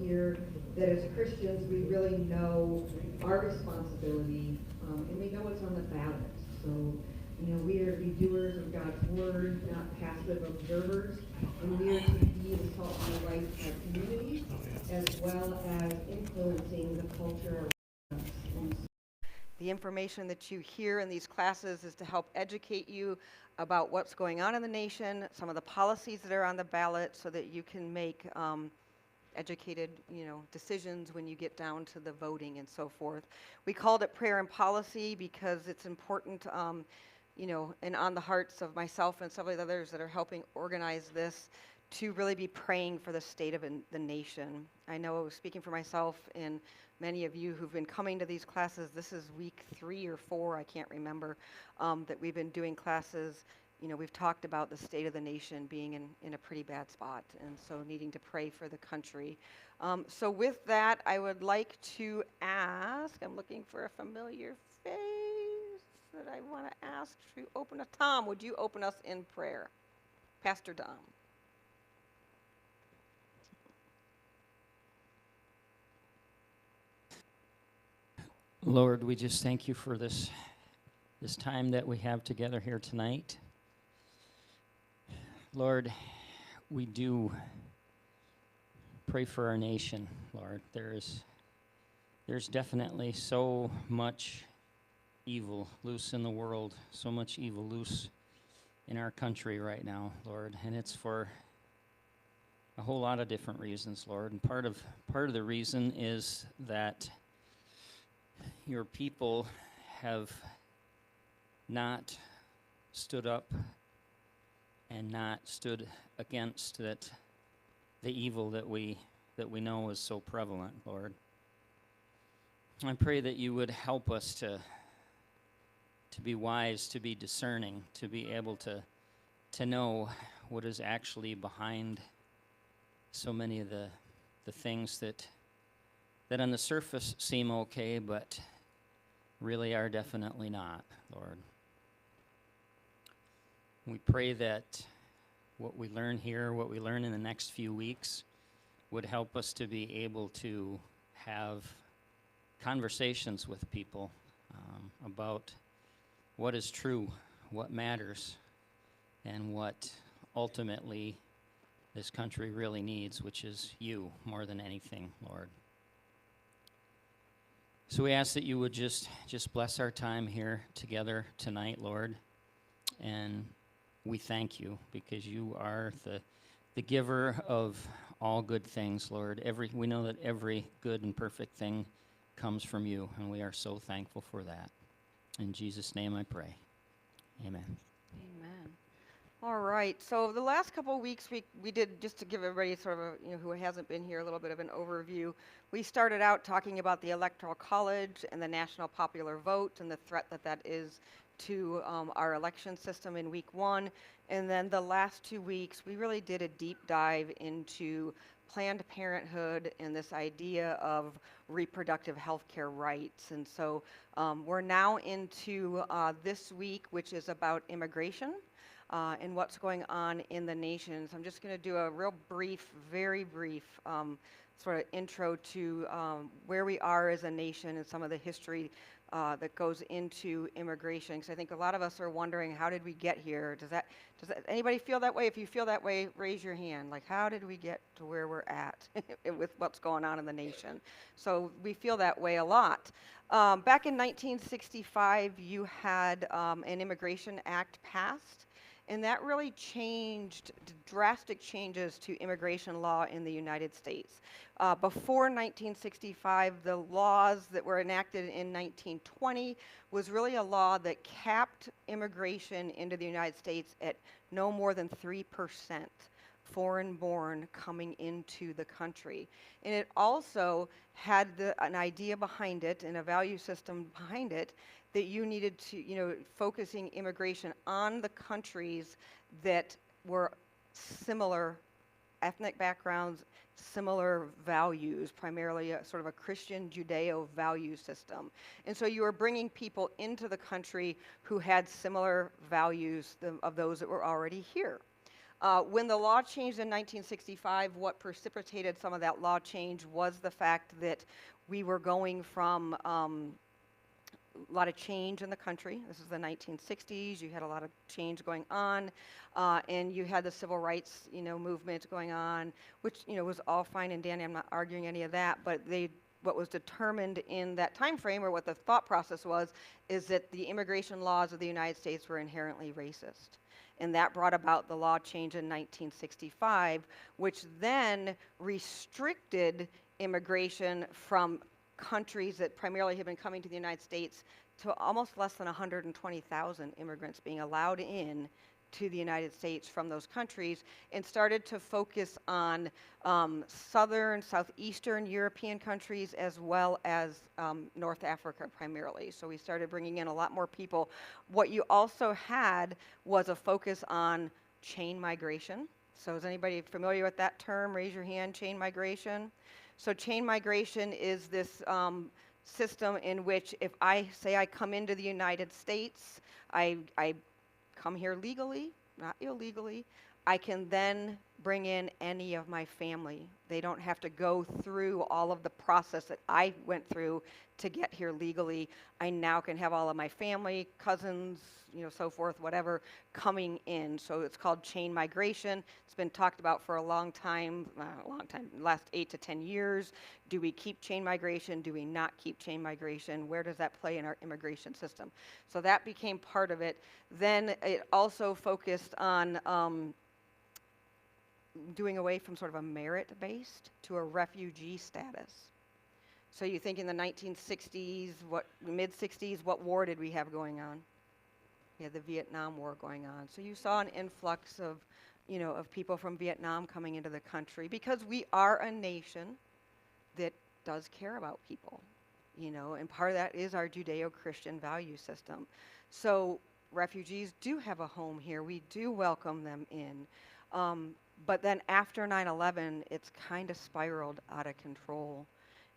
here that as Christians we really know our responsibility, and we know what's on the ballot. So, we are to be doers of God's word, not passive observers, and we are to be the salt and the light in our communities, as well as influencing the culture around us. And so the information that you hear in these classes is to help educate you about what's going on in the nation, some of the policies that are on the ballot, so that you can make educated, decisions when you get down to the voting and so forth. We called it prayer and policy because it's important, and on the hearts of myself and several others that are helping organize this, to really be praying for the state of the nation. I know, speaking for myself and many of you who've been coming to these classes, this is week 3 or 4, I can't remember, that we've been doing classes. We've talked about the state of the nation being in a pretty bad spot, and so needing to pray for the country. So with that, I would like to ask, I'm looking for a familiar face that I want to ask to open us. Tom, would you open us in prayer? Pastor Tom. Lord, we just thank you for this time that we have together here tonight. Lord, we do pray for our nation, Lord. There's definitely so much evil loose in the world, so much evil loose in our country right now, Lord, and it's for a whole lot of different reasons, Lord. And part of the reason is that your people have not stood up and not stood against the evil that we know is so prevalent, Lord. I pray that you would help us to be wise, to be discerning, to be able to know what is actually behind so many of the things that on the surface seem okay, but really are definitely not, Lord. We pray that what we learn here, what we learn in the next few weeks, would help us to be able to have conversations with people about what is true, what matters, and what ultimately this country really needs, which is you more than anything, Lord. So we ask that you would just bless our time here together tonight, Lord, and we thank you because you are the giver of all good things, Lord. We know that every good and perfect thing comes from you, and we are so thankful for that. In Jesus' name I pray. Amen. Amen. All right. So the last couple of weeks, we did, just to give everybody sort of who hasn't been here, a little bit of an overview. We started out talking about the Electoral College and the national popular vote and the threat that is to our election system in week 1. And then the last 2 weeks, we really did a deep dive into Planned Parenthood and this idea of reproductive health care rights. And so we're now into this week, which is about immigration. And what's going on in the nation. So I'm just going to do a real brief, very brief sort of intro to where we are as a nation and some of the history that goes into immigration. Because I think a lot of us are wondering, how did we get here? Does anybody feel that way? If you feel that way, raise your hand. Like, how did we get to where we're at with what's going on in the nation? So we feel that way a lot. Back in 1965, you had an Immigration Act passed. And that really changed, drastic changes to immigration law in the United States. Before 1965, the laws that were enacted in 1920 was really a law that capped immigration into the United States at no more than 3% foreign-born coming into the country. And it also had an idea behind it and a value system behind it that you needed to, focusing immigration on the countries that were similar ethnic backgrounds, similar values, primarily sort of a Christian Judeo value system. And so you were bringing people into the country who had similar values of those that were already here. When the law changed in 1965, what precipitated some of that law change was the fact that we were going from a lot of change in the country. This is the 1960s. You had a lot of change going on, and you had the civil rights, movement going on, which was all fine and dandy. I'm not arguing any of that, but what was determined in that time frame, or what the thought process was, is that the immigration laws of the United States were inherently racist. And that brought about the law change in 1965, which then restricted immigration from countries that primarily have been coming to the United States to almost less than 120,000 immigrants being allowed in to the United States from those countries, and started to focus on southern, southeastern European countries, as well as North Africa primarily. So we started bringing in a lot more people. What you also had was a focus on chain migration. So is anybody familiar with that term? Raise your hand, chain migration. So chain migration is this system in which, if I say I come into the United States, I come here legally, not illegally, I can then bring in any of my family. They don't have to go through all of the process that I went through to get here legally. I now can have all of my family, cousins, so forth, whatever, coming in. So it's called chain migration. It's been talked about for a long time, last 8 to 10 years. Do we keep chain migration? Do we not keep chain migration? Where does that play in our immigration system? So that became part of it. Then it also focused on doing away from sort of a merit-based to a refugee status. So you think in the 1960s, mid-60s, what war did we have going on? We had the Vietnam War going on. So you saw an influx of, of people from Vietnam coming into the country, because we are a nation that does care about people, and part of that is our Judeo-Christian value system. So refugees do have a home here. We do welcome them in. But then after 9/11, it's kind of spiraled out of control.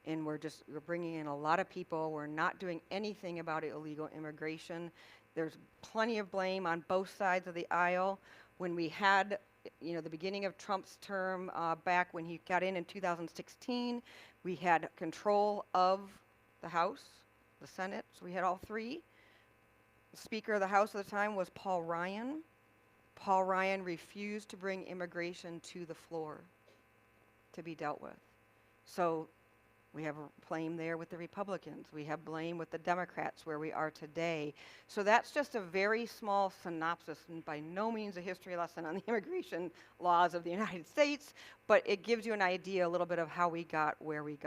And we're bringing in a lot of people. We're not doing anything about illegal immigration. There's plenty of blame on both sides of the aisle. When we had, the beginning of Trump's term, back when he got in 2016, we had control of the House, the Senate, so we had all three. The Speaker of the House at the time was Paul Ryan. Paul Ryan refused to bring immigration to the floor to be dealt with. So we have blame there with the Republicans. We have blame with the Democrats where we are today. So that's just a very small synopsis, and by no means a history lesson on the immigration laws of the United States, but it gives you an idea a little bit of how we got where we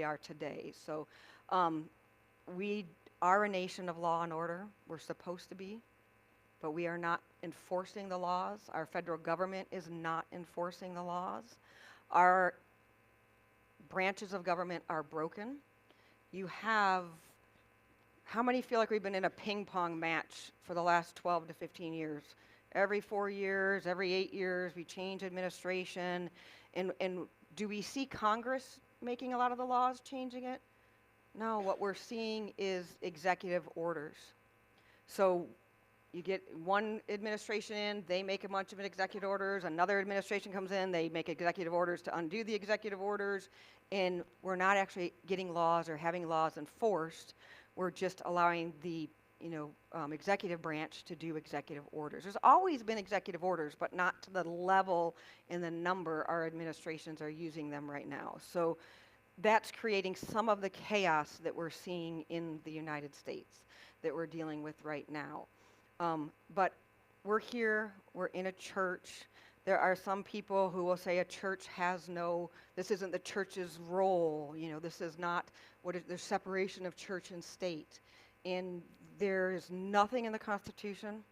are today. So we are a nation of law and order. We're supposed to be, but we are not enforcing the laws. Our federal government is not enforcing the laws. Our branches of government are broken. You have, how many feel like we've been in a ping pong match for the last 12 to 15 years? Every 4 years, every 8 years, we change administration. And do we see Congress making a lot of the laws, changing it? No, what we're seeing is executive orders. So you get one administration in, they make a bunch of executive orders. Another administration comes in, they make executive orders to undo the executive orders. And we're not actually getting laws or having laws enforced. We're just allowing the executive branch to do executive orders. There's always been executive orders, but not to the level and the number our administrations are using them right now. So that's creating some of the chaos that we're seeing in the United States that we're dealing with right now. But we're here, we're in a church. There are some people who will say a church has this isn't the church's role. This is not there's separation of church and state. And there is nothing in the Constitution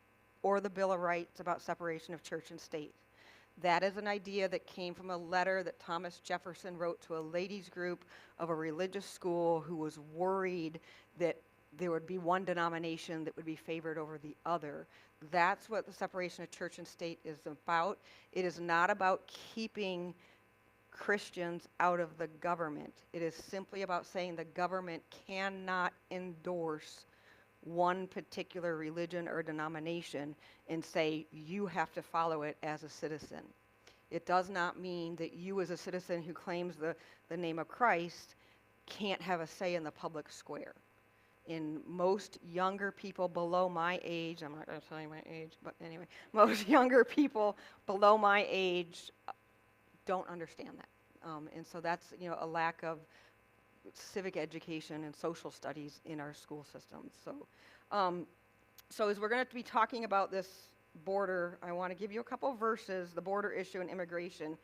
or the Bill of Rights about separation of church and state. That is an idea that came from a letter that Thomas Jefferson wrote to a ladies group of a religious school who was worried that there would be one denomination that would be favored over the other. That's what the separation of church and state is about. It is not about keeping Christians out of the government. It is simply about saying the government cannot endorse one particular religion or denomination and say you have to follow it as a citizen. It does not mean that you, as a citizen who claims the name of Christ, can't have a say in the public square. In most younger people below my age, I'm not going to tell you my age, but anyway, most younger people below my age don't understand that. And so that's, a lack of civic education and social studies in our school systems. So as we're going to be talking about this border, I want to give you a couple verses, the border issue and immigration,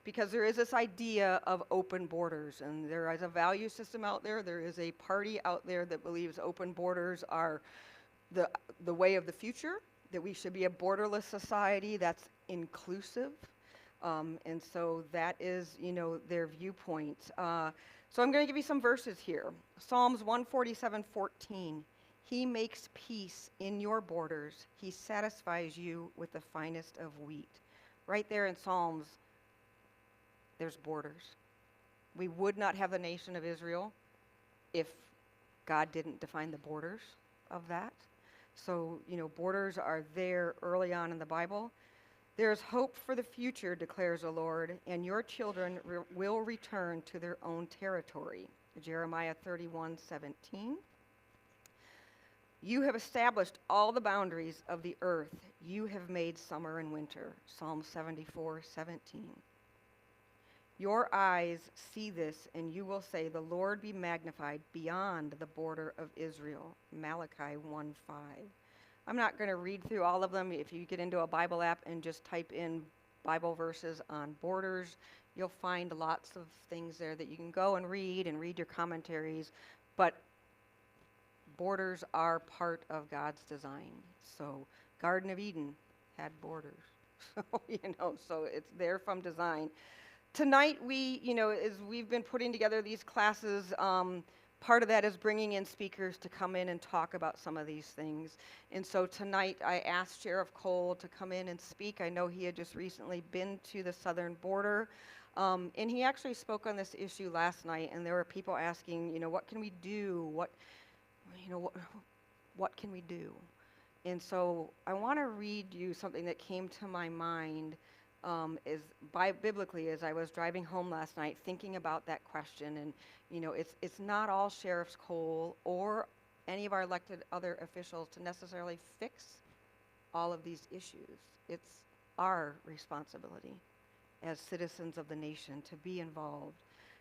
because there is this idea of open borders, and there is a value system out there. There is a party out there that believes open borders are the way of the future, that we should be a borderless society that's inclusive. And so that is, their viewpoint. So I'm going to give you some verses here. Psalms 147:14. He makes peace in your borders. He satisfies you with the finest of wheat. Right there in Psalms, there's borders. We would not have the nation of Israel if God didn't define the borders of that. So, borders are there early on in the Bible. There is hope for the future, declares the Lord, and your children will return to their own territory. Jeremiah 31:17. You have established all the boundaries of the earth. You have made summer and winter. Psalm 74:17. Your eyes see this, and you will say, the Lord be magnified beyond the border of Israel. Malachi 1:5. I'm not going to read through all of them. If you get into a Bible app and just type in Bible verses on borders, you'll find lots of things there that you can go and read your commentaries. But borders are part of God's design. So Garden of Eden had borders. So it's there from design. Tonight, as we've been putting together these classes, part of that is bringing in speakers to come in and talk about some of these things. And so tonight, I asked Sheriff Cole to come in and speak. I know he had just recently been to the southern border. And he actually spoke on this issue last night, and there were people asking, what can we do? What can we do? And so I want to read you something that came to my mind biblically as I was driving home last night, thinking about that question. And it's not all Sheriff Cole or any of our elected other officials to necessarily fix all of these issues. It's our responsibility as citizens of the nation to be involved.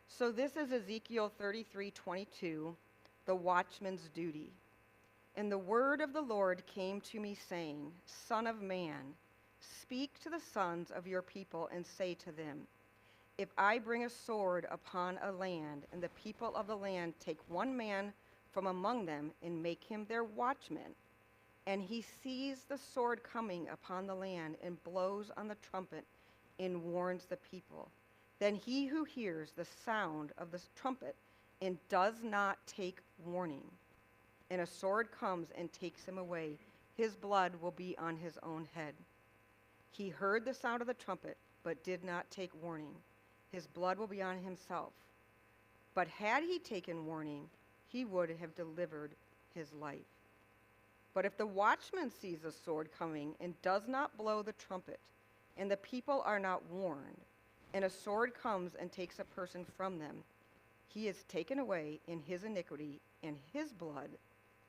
So this is Ezekiel 33:22, the watchman's duty. And the word of the Lord came to me, saying, Son of man, speak to the sons of your people and say to them, if I bring a sword upon a land, and the people of the land take one man from among them and make him their watchman, and he sees the sword coming upon the land and blows on the trumpet and warns the people, then he who hears the sound of the trumpet and does not take warning, and a sword comes and takes him away, his blood will be on his own head. He heard the sound of the trumpet, but did not take warning. His blood will be on himself. But had he taken warning, he would have delivered his life. But if the watchman sees the sword coming and does not blow the trumpet, and the people are not warned, and a sword comes and takes a person from them, he is taken away in his iniquity, and his blood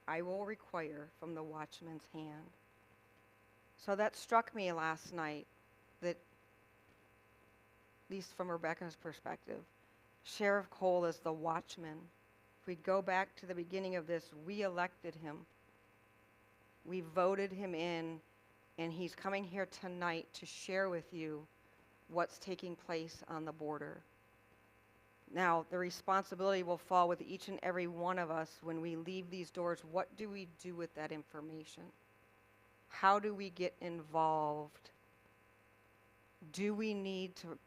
I will require from the watchman's hand. So that struck me last night, that, at least from Rebecca's perspective, Sheriff Cole is the watchman. If we go back to the beginning of this, we elected him. We voted him in, and he's coming here tonight to share with you what's taking place on the border. Now, the responsibility will fall with each and every one of us when we leave these doors. What do we do with that information? How do we get involved? Do we need to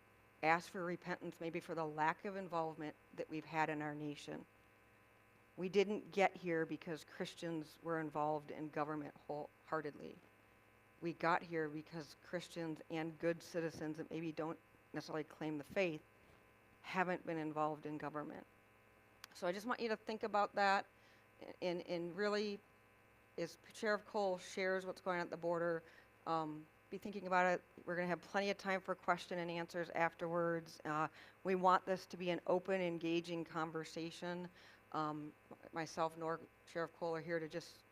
ask for repentance maybe for the lack of involvement that we've had in our nation? We didn't get here because Christians were involved in government wholeheartedly. We got here because Christians and good citizens that maybe don't necessarily claim the faith haven't been involved in government. So I just want you to think about that and really is Sheriff Cole shares what's going on at the border. Be thinking about it. We're going to have plenty of time for question and answers afterwards. We want this to be an open, engaging conversation. Myself nor Sheriff Cole are here to just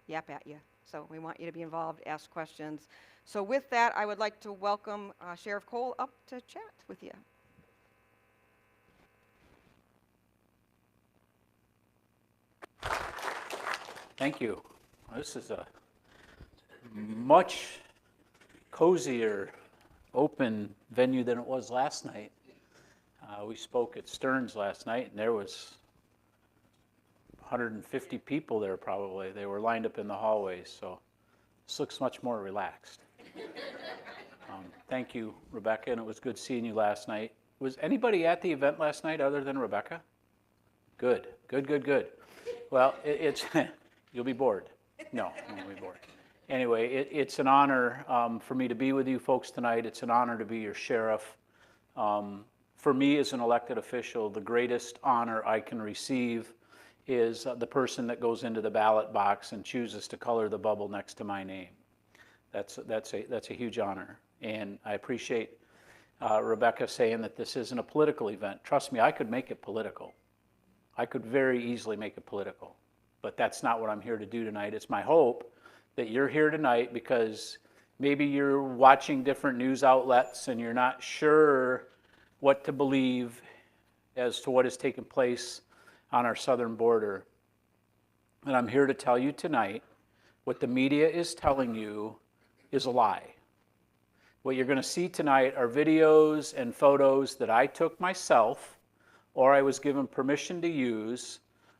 yap at you. So we want you to be involved, ask questions. So with that, I would like to welcome Sheriff Cole up to chat with you. Thank you. This is a much cozier, open venue than it was last night. We spoke at Stearns last night, and there was 150 people there probably. They were lined up in the hallways, so this looks much more relaxed. Thank you, Rebecca, and it was good seeing you last night. Was anybody at the event last night other than Rebecca? Good, good, good, good. Well, it's you'll be bored. No, you won't be bored. Anyway, it's an honor for me to be with you folks tonight. It's an honor to be your sheriff. For me as an elected official, the greatest honor I can receive is the person that goes into the ballot box and chooses to color the bubble next to my name. That's a huge honor, and I appreciate Rebecca saying that this isn't a political event. Trust me, I could make it political. I could very easily make it political, but that's not what I'm here to do tonight. It's my hope that you're here tonight because maybe you're watching different news outlets and you're not sure what to believe as to what has taken place on our southern border. And I'm here to tell you tonight what the media is telling you is a lie. What you're going to see tonight are videos and photos that I took myself, or I was given permission to use,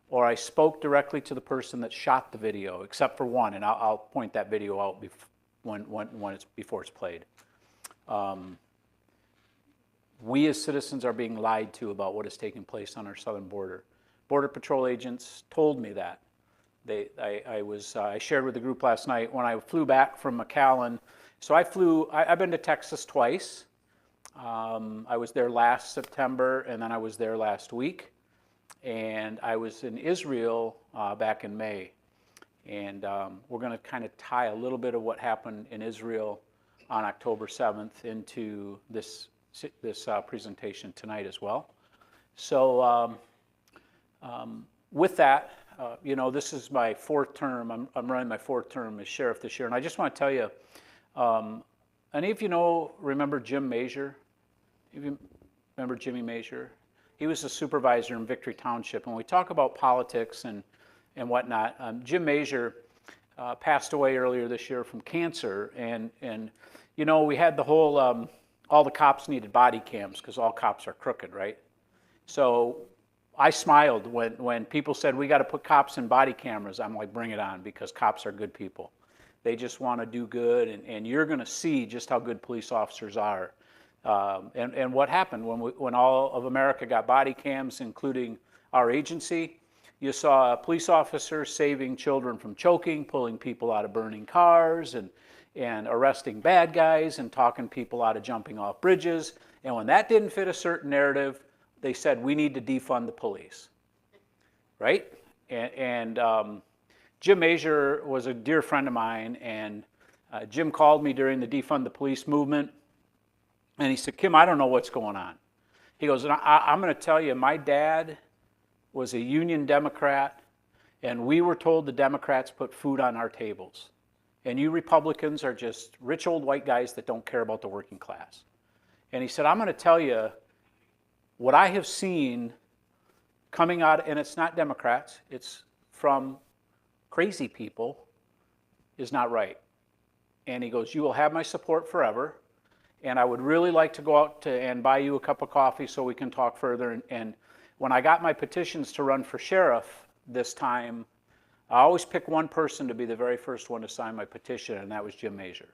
or I spoke directly to the person that shot the video, except for one, and I'll point that video out before it's played. We as citizens are being lied to about what is taking place on our southern border. Border Patrol agents told me that. I shared with the group last night when I flew back from McAllen. So I've been to Texas twice. I was there last September, and then I was there last week. And I was in Israel back in May. And we're going to kind of tie a little bit of what happened in Israel on October 7th into this presentation tonight as well. So with that, this is my fourth term. I'm running my fourth term as sheriff this year. And I just want to tell you, any of you remember Jim Major? You remember Jimmy Major? He was a supervisor in Victory Township. And when we talk about politics and whatnot, Jim Major passed away earlier this year from cancer. And we had the whole, all the cops needed body cams because all cops are crooked, right? So I smiled when people said, we got to put cops in body cameras. I'm like, bring it on, because cops are good people. They just want to do good, and you're going to see just how good police officers are. And what happened when all of America got body cams, including our agency, you saw police officers saving children from choking, pulling people out of burning cars, and arresting bad guys, and talking people out of jumping off bridges. And when that didn't fit a certain narrative, they said, we need to defund the police, right? And Jim Major was a dear friend of mine, and Jim called me during the defund the police movement, and he said, Kim, I don't know what's going on. He goes, I'm going to tell you, my dad was a Union Democrat, and we were told the Democrats put food on our tables. And you Republicans are just rich old white guys that don't care about the working class. And he said, I'm going to tell you, what I have seen coming out, and it's not Democrats, it's from crazy people, is not right. And he goes, you will have my support forever, and I would really like to go out and buy you a cup of coffee so we can talk further. And when I got my petitions to run for sheriff this time, I always pick one person to be the very first one to sign my petition, and that was Jim Major.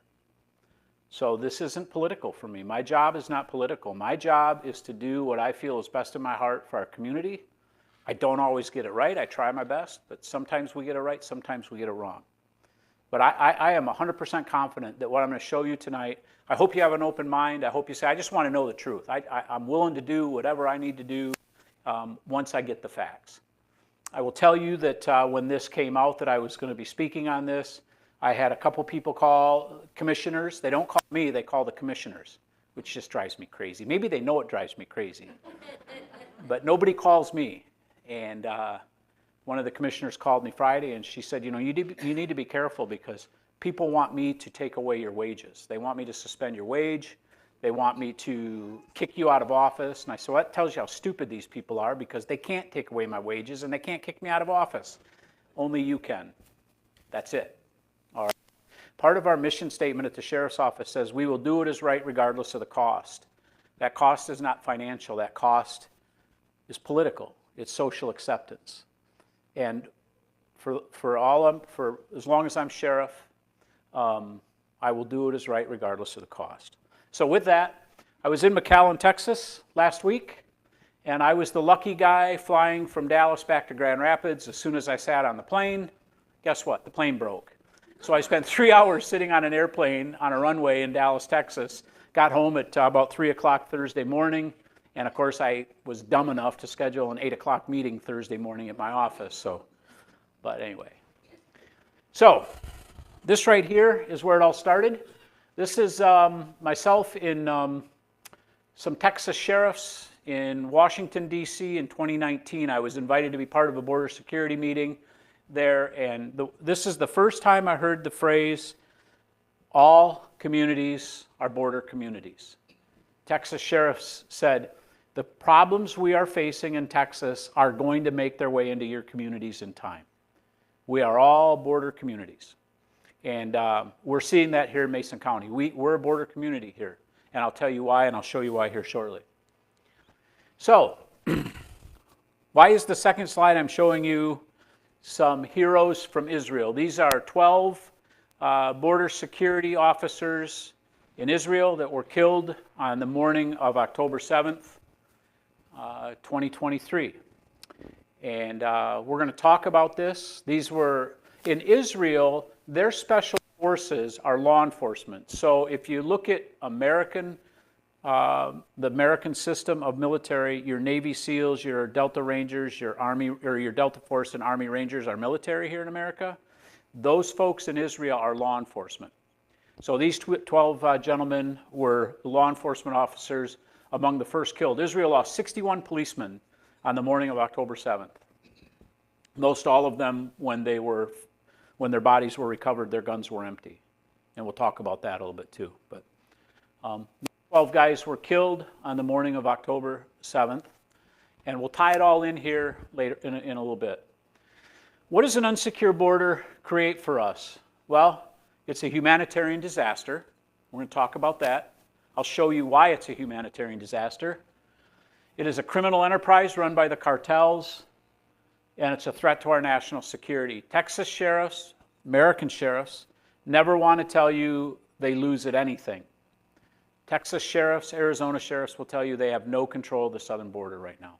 So this isn't political for me. My job is not political. My job is to do what I feel is best in my heart for our community. I don't always get it right. I try my best, but sometimes we get it right, sometimes we get it wrong. But I am 100% confident that what I'm going to show you tonight, I hope you have an open mind. I hope you say, I just want to know the truth. I'm willing to do whatever I need to do once I get the facts. I will tell you that when this came out that I was going to be speaking on this, I had a couple people call commissioners. They don't call me, they call the commissioners, which just drives me crazy. Maybe they know it drives me crazy, but nobody calls me. And one of the commissioners called me Friday, and she said, you know, you need to be careful because people want me to take away your wages. They want me to suspend your wage. They want me to kick you out of office. And I said, well, that tells you how stupid these people are because they can't take away my wages and they can't kick me out of office. Only you can. That's it. All right. Part of our mission statement at the Sheriff's Office says we will do what is right regardless of the cost. That cost is not financial. That cost is political. It's social acceptance. And for as long as I'm sheriff, I will do what is right regardless of the cost. So with that, I was in McAllen, Texas last week, and I was the lucky guy flying from Dallas back to Grand Rapids. As soon as I sat on the plane, guess what? The plane broke. So I spent 3 hours sitting on an airplane on a runway in Dallas, Texas, got home at about 3 o'clock Thursday morning, and of course I was dumb enough to schedule an 8 o'clock meeting Thursday morning at my office. But anyway. So this right here is where it all started. This is myself in some Texas sheriffs in Washington, D.C. in 2019. I was invited to be part of a border security meeting there, and this is the first time I heard the phrase, all communities are border communities. Texas sheriffs said, the problems we are facing in Texas are going to make their way into your communities in time. We are all border communities. And we're seeing that here in Mason County. We're a border community here. And I'll tell you why, and I'll show you why here shortly. So, why is the second slide I'm showing you some heroes from Israel? These are 12 border security officers in Israel that were killed on the morning of October 7th, 2023. And we're going to talk about this. These were, in Israel, their special forces are law enforcement. So if you look at the American system of military, your Navy SEALs, your Delta Rangers, your Army, or your Delta Force and Army Rangers are military here in America. Those folks in Israel are law enforcement. So these 12 gentlemen were law enforcement officers among the first killed. Israel lost 61 policemen on the morning of October 7th. Most all of them, when their bodies were recovered, their guns were empty. And we'll talk about that a little bit too. But 12 guys were killed on the morning of October 7th. And we'll tie it all in here later in a little bit. What does an unsecure border create for us? Well, it's a humanitarian disaster. We're going to talk about that. I'll show you why it's a humanitarian disaster. It is a criminal enterprise run by the cartels, and it's a threat to our national security. Texas sheriffs, American sheriffs, never want to tell you they lose at anything. Texas sheriffs, Arizona sheriffs will tell you they have no control of the southern border right now.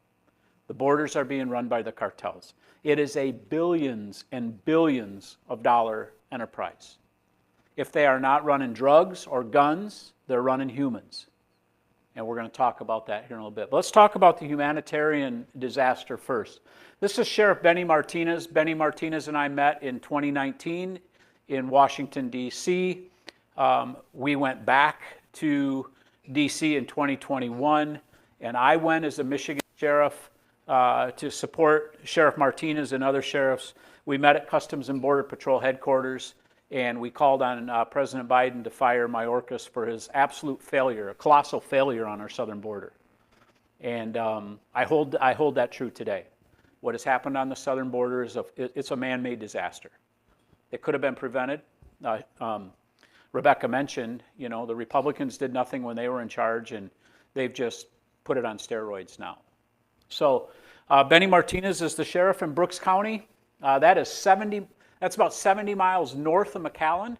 The borders are being run by the cartels. It is a billions and billions of dollar enterprise. If they are not running drugs or guns, they're running humans. And we're going to talk about that here in a little bit. But let's talk about the humanitarian disaster first. This is Sheriff Benny Martinez. Benny Martinez and I met in 2019 in Washington, D.C. We went back to D.C. in 2021, and I went as a Michigan sheriff to support Sheriff Martinez and other sheriffs. We met at Customs and Border Patrol headquarters, and we called on President Biden to fire Mayorkas for his absolute failure, a colossal failure on our southern border. And I hold that true today. What has happened on the southern border is it's a man-made disaster. It could have been prevented. Rebecca mentioned, the Republicans did nothing when they were in charge, and they've just put it on steroids now. So Benny Martinez is the sheriff in Brooks County. That's about 70 miles north of McAllen.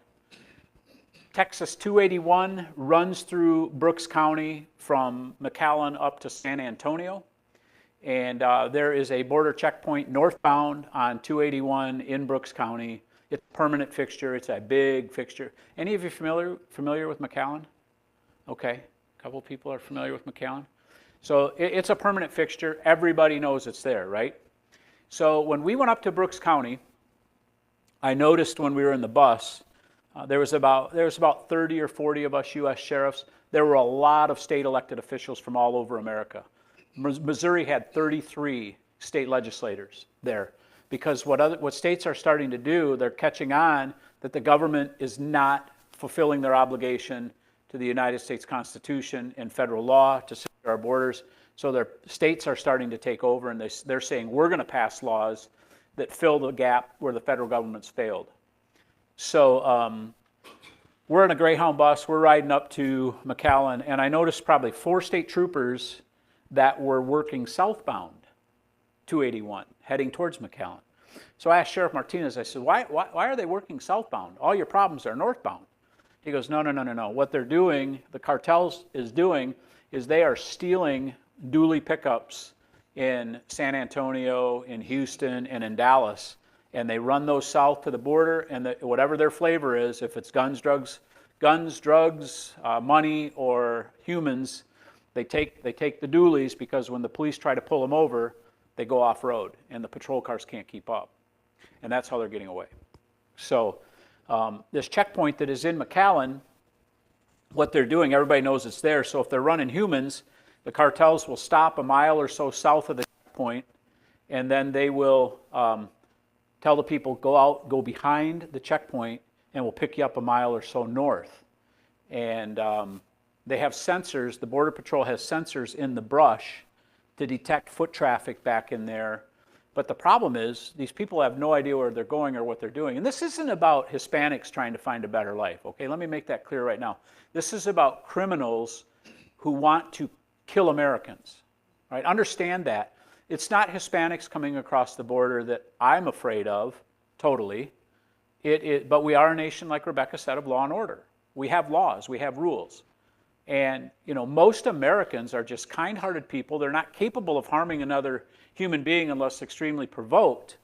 Texas 281 runs through Brooks County from McAllen up to San Antonio. And there is a border checkpoint northbound on 281 in Brooks County. It's a permanent fixture. It's a big fixture. Any of you familiar with McAllen? Okay, a couple people are familiar with McAllen. So it's a permanent fixture. Everybody knows it's there, right? So when we went up to Brooks County, I noticed when we were in the bus, there was about 30 or 40 of us U.S. sheriffs. There were a lot of state elected officials from all over America. Missouri had 33 state legislators there, because what states are starting to do, they're catching on that the government is not fulfilling their obligation to the United States Constitution and federal law to secure our borders. So their states are starting to take over, and they're saying, we're going to pass laws that fill the gap where the federal government's failed. So we're in a Greyhound bus. We're riding up to McAllen, and I noticed probably 4 state troopers that were working southbound 281, heading towards McAllen. So I asked Sheriff Martinez, I said, why are they working southbound? All your problems are northbound. He goes, no. What they're doing, the cartels is doing, is they are stealing dually pickups in San Antonio, in Houston, and in Dallas, and they run those south to the border, and whatever their flavor is, if it's guns, drugs, money, or humans, they take the dualies, because when the police try to pull them over, they go off-road, and the patrol cars can't keep up. And that's how they're getting away. So this checkpoint that is in McAllen, what they're doing, everybody knows it's there, so if they're running humans, the cartels will stop a mile or so south of the checkpoint, and then they will tell the people, go behind the checkpoint, and we'll pick you up a mile or so north. And they have sensors, the Border Patrol has sensors in the brush to detect foot traffic back in there. But the problem is, these people have no idea where they're going or what they're doing. And this isn't about Hispanics trying to find a better life, okay? Let me make that clear right now. This is about criminals who want to kill Americans, right? Understand that. It's not Hispanics coming across the border that I'm afraid of, totally. But we are a nation, like Rebecca said, of law and order. We have laws, we have rules. And most Americans are just kind-hearted people. They're not capable of harming another human being unless extremely provoked.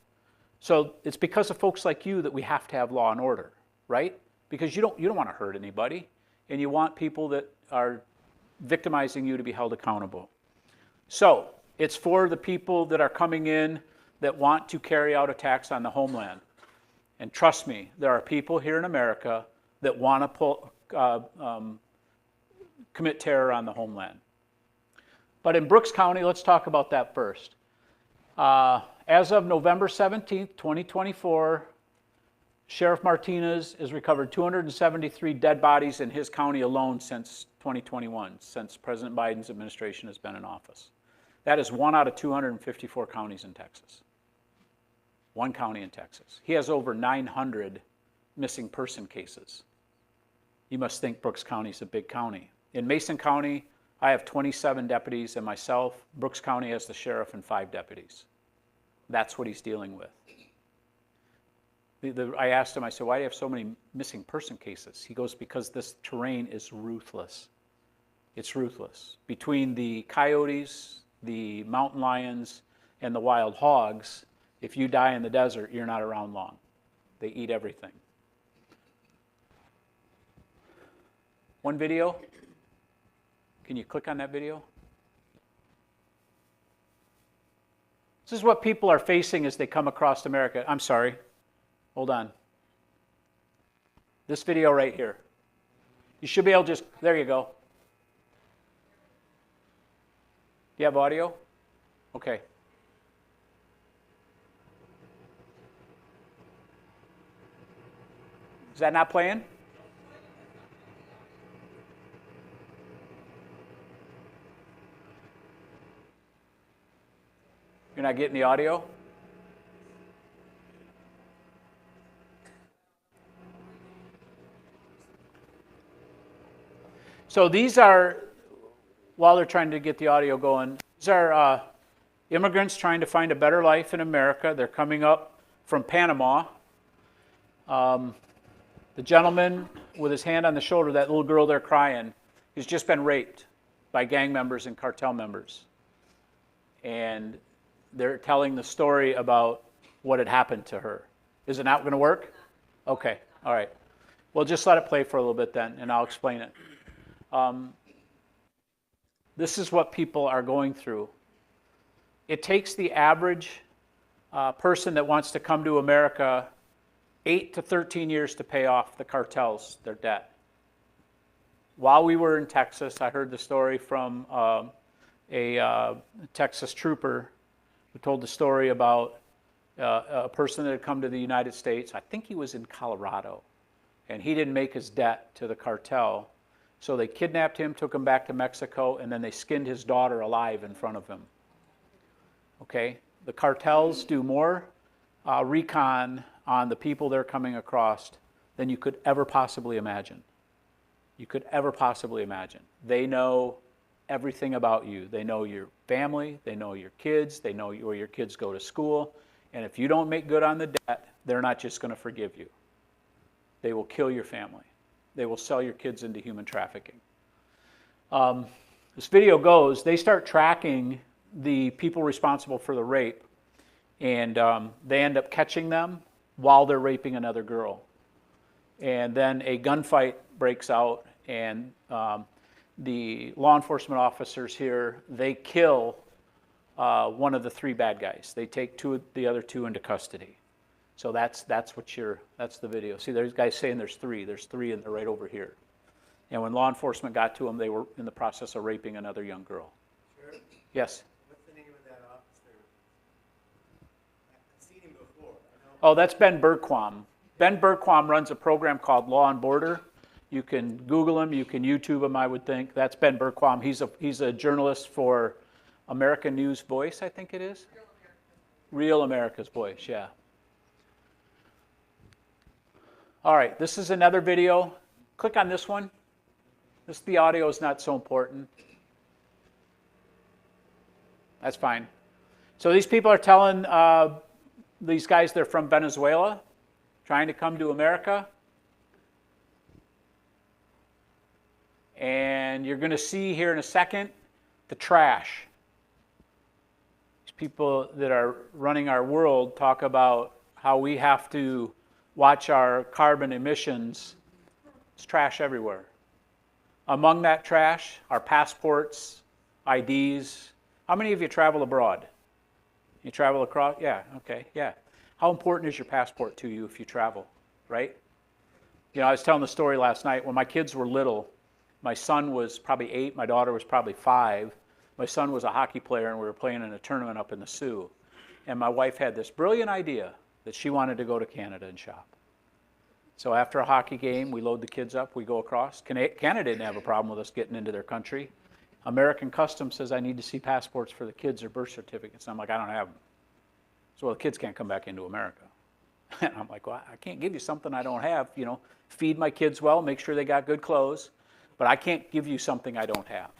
So it's because of folks like you that we have to have law and order, right? Because you don't want to hurt anybody, and you want people that are victimizing you to be held accountable. So it's for the people that are coming in that want to carry out attacks on the homeland. And trust me, there are people here in America that want to commit terror on the homeland. But in Brooks County, let's talk about that first. As of November 17th, 2024, Sheriff Martinez has recovered 273 dead bodies in his county alone since 2021, since President Biden's administration has been in office. That is 1 out of 254 counties in Texas. 1 county in Texas. He has over 900 missing person cases. You must think Brooks County is a big county. In Mason County, I have 27 deputies and myself. Brooks County has the sheriff and 5 deputies. That's what he's dealing with. I asked him, I said, why do you have so many missing person cases? He goes, because this terrain is ruthless. It's ruthless. Between the coyotes, the mountain lions, and the wild hogs, if you die in the desert, you're not around long. They eat everything. One video. Can you click on that video? This is what people are facing as they come across America. I'm sorry. Hold on. This video right here. You should be able to just, there you go. Do you have audio? Okay. Is that not playing? You're not getting the audio? So these are, while they're trying to get the audio going, these are immigrants trying to find a better life in America. They're coming up from Panama. The gentleman with his hand on the shoulder, that little girl there crying, has just been raped by gang members and cartel members. And they're telling the story about what had happened to her. Is it not going to work? Okay, all right. Well, just let it play for a little bit then, and I'll explain it. This is what people are going through. It takes the average person that wants to come to America 8 to 13 years to pay off the cartels, their debt. While we were in Texas, I heard the story from a Texas trooper who told the story about a person that had come to the United States. I think he was in Colorado, and he didn't make his debt to the cartel. So they kidnapped him, took him back to Mexico, and then they skinned his daughter alive in front of him. Okay? The cartels do more recon on the people they're coming across than you could ever possibly imagine. You could ever possibly imagine. They know everything about you. They know your family, they know your kids, they know where your kids go to school, and if you don't make good on the debt, they're not just going to forgive you. They will kill your family. They will sell your kids into human trafficking. This video goes, they start tracking the people responsible for the rape, and they end up catching them while they're raping another girl. And then a gunfight breaks out, and the law enforcement officers here, they kill one of the 3 bad guys. They take the other 2 into custody. So that's the video. See, there's guys saying there's 3. There's 3, and they're right over here. And when law enforcement got to them, they were in the process of raping another young girl. Sure. Yes? What's the name of that officer? I've seen him before. Oh, that's Ben Bergquam. Ben Bergquam runs a program called Law and Border. You can Google him, you can YouTube him, I would think. That's Ben Bergquam. He's a journalist for American News Voice, I think it is. Real America's Voice, yeah. All right, this is another video. Click on this one. The audio is not so important. That's fine. So these people are telling these guys they're from Venezuela, trying to come to America. And you're going to see here in a second the trash. These people that are running our world talk about how we have to watch our carbon emissions. There's trash everywhere. Among that trash are passports, IDs. How many of you travel abroad? You travel across? Yeah, okay, yeah. How important is your passport to you if you travel, right? You know, I was telling the story last night. When my kids were little, my son was probably 8, my daughter was probably 5. My son was a hockey player, and we were playing in a tournament up in the Sioux. And my wife had this brilliant idea that she wanted to go to Canada and shop. So after a hockey game, we load the kids up, we go across. Canada didn't have a problem with us getting into their country. American Customs says I need to see passports for the kids or birth certificates. And I'm like, I don't have them. So, well, the kids can't come back into America. And I'm like, well, I can't give you something I don't have. You know, feed my kids well, make sure they got good clothes, but I can't give you something I don't have.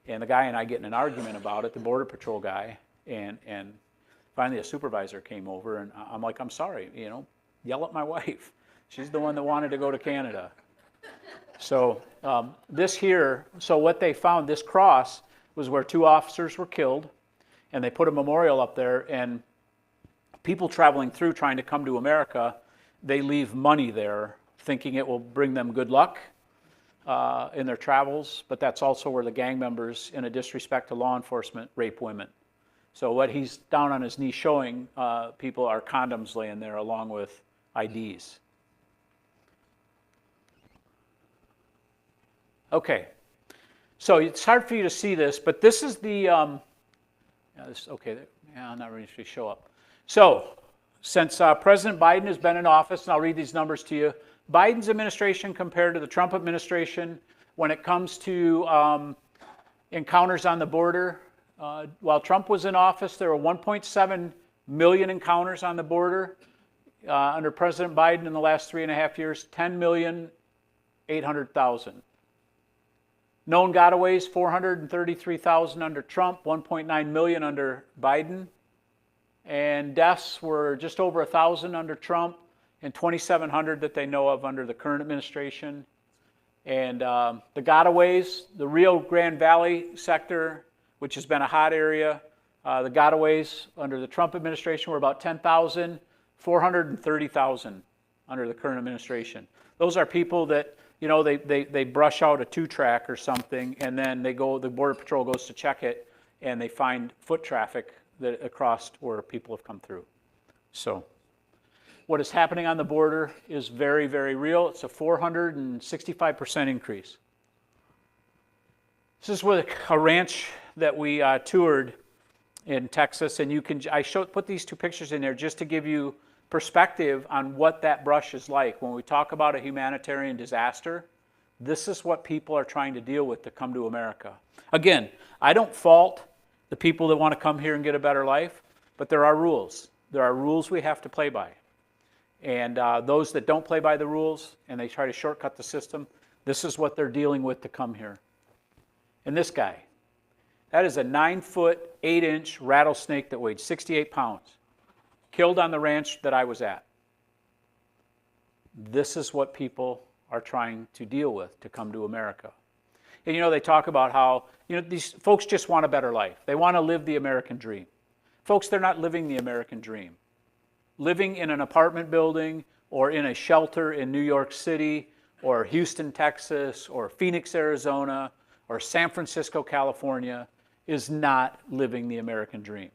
And the guy and I get in an argument about it, the Border Patrol guy, and finally a supervisor came over, and I'm like, I'm sorry, you know, yell at my wife. She's the one that wanted to go to Canada. So this here, so what they found, this cross was where 2 officers were killed, and they put a memorial up there, and people traveling through trying to come to America, they leave money there thinking it will bring them good luck in their travels, but that's also where the gang members, in a disrespect to law enforcement, rape women. So what he's down on his knee showing people are condoms laying there along with IDs. Okay, so it's hard for you to see this, but this is the, I'm not ready to show up. So, since President Biden has been in office, and I'll read these numbers to you, Biden's administration compared to the Trump administration, when it comes to encounters on the border, while Trump was in office, there were 1.7 million encounters on the border. Under President Biden in the last 3.5 years, 10,800,000. Known gotaways, 433,000 under Trump, 1.9 million under Biden. And deaths were just over 1,000 under Trump and 2,700 that they know of under the current administration. And the gotaways, the Rio Grande Valley sector, which has been a hot area, the gotaways under the Trump administration were about 10,000, 430,000 under the current administration. Those are people that, you know, they brush out a 2-track or something, and then they go, the Border Patrol goes to check it, and they find foot traffic that across where people have come through. So what is happening on the border is very, very real. It's a 465% increase. This is with a ranch that we toured in Texas, and put these two pictures in there just to give you perspective on what that brush is like. When we talk about a humanitarian disaster, this is what people are trying to deal with to come to America. Again, I don't fault the people that want to come here and get a better life, but there are rules. There are rules we have to play by. And those that don't play by the rules and they try to shortcut the system, this is what they're dealing with to come here. And this guy, that is a 9-foot, 8-inch rattlesnake that weighed 68 pounds, killed on the ranch that I was at. This is what people are trying to deal with to come to America. And they talk about how, these folks just want a better life. They want to live the American dream. Folks, they're not living the American dream. Living in an apartment building or in a shelter in New York City or Houston, Texas, or Phoenix, Arizona, or San Francisco, California, is not living the American dream.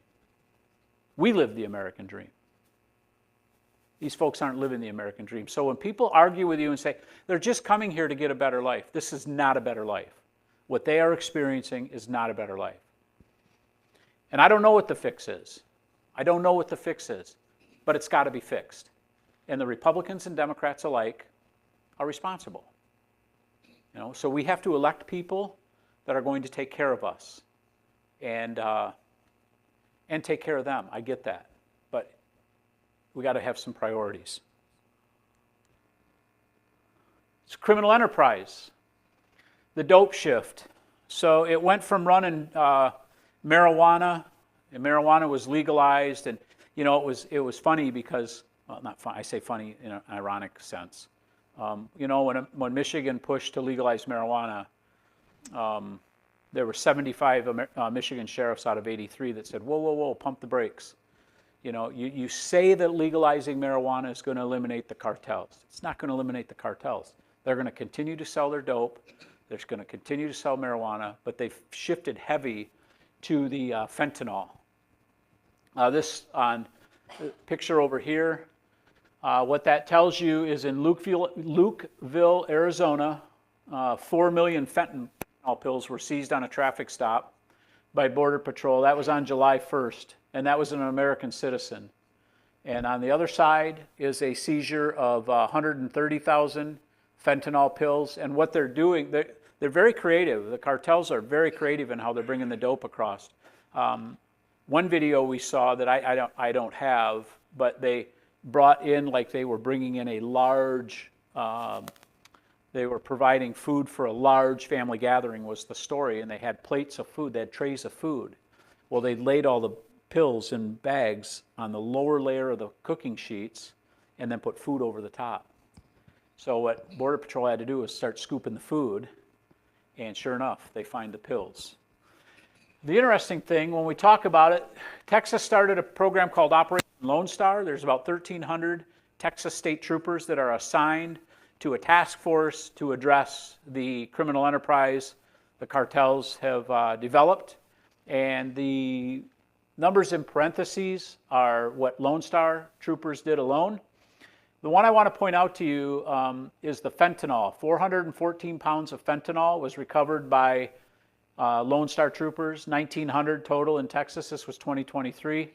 We live the American dream. These folks aren't living the American dream. So when people argue with you and say, they're just coming here to get a better life, this is not a better life. What they are experiencing is not a better life. And I don't know what the fix is. I don't know what the fix is, but it's got to be fixed. And the Republicans and Democrats alike are responsible. So we have to elect people that are going to take care of us and take care of them. I get that, but we got to have some priorities. It's a criminal enterprise. The dope shift. So it went from running marijuana, and marijuana was legalized, and it was funny because, well, not fun. I say funny in an ironic sense. When Michigan pushed to legalize marijuana, there were 75 Michigan sheriffs out of 83 that said, whoa, pump the brakes. You say that legalizing marijuana is going to eliminate the cartels. It's not going to eliminate the cartels. They're going to continue to sell their dope. They're going to continue to sell marijuana, but they've shifted heavy to the fentanyl. This on the picture over here, what that tells you is in Lukeville, Arizona, 4 million fentanyl pills were seized on a traffic stop by Border Patrol. That was on July 1st, and that was an American citizen. And on the other side is a seizure of 130,000 fentanyl pills. And what they're doing, they're very creative. The cartels are very creative in how they're bringing the dope across. One video we saw that I don't have, but they brought in, like they were bringing in a large, they were providing food for a large family gathering was the story, and they had plates of food, they had trays of food. Well, they laid all the pills in bags on the lower layer of the cooking sheets and then put food over the top. So what Border Patrol had to do was start scooping the food, and sure enough, they find the pills. The interesting thing, when we talk about it, Texas started a program called Operation Lone Star. There's about 1,300 Texas state troopers that are assigned to a task force to address the criminal enterprise the cartels have developed. And the numbers in parentheses are what Lone Star troopers did alone. The one I want to point out to you is the fentanyl. 414 pounds of fentanyl was recovered by Lone Star troopers, 1,900 total in Texas. This was 2023.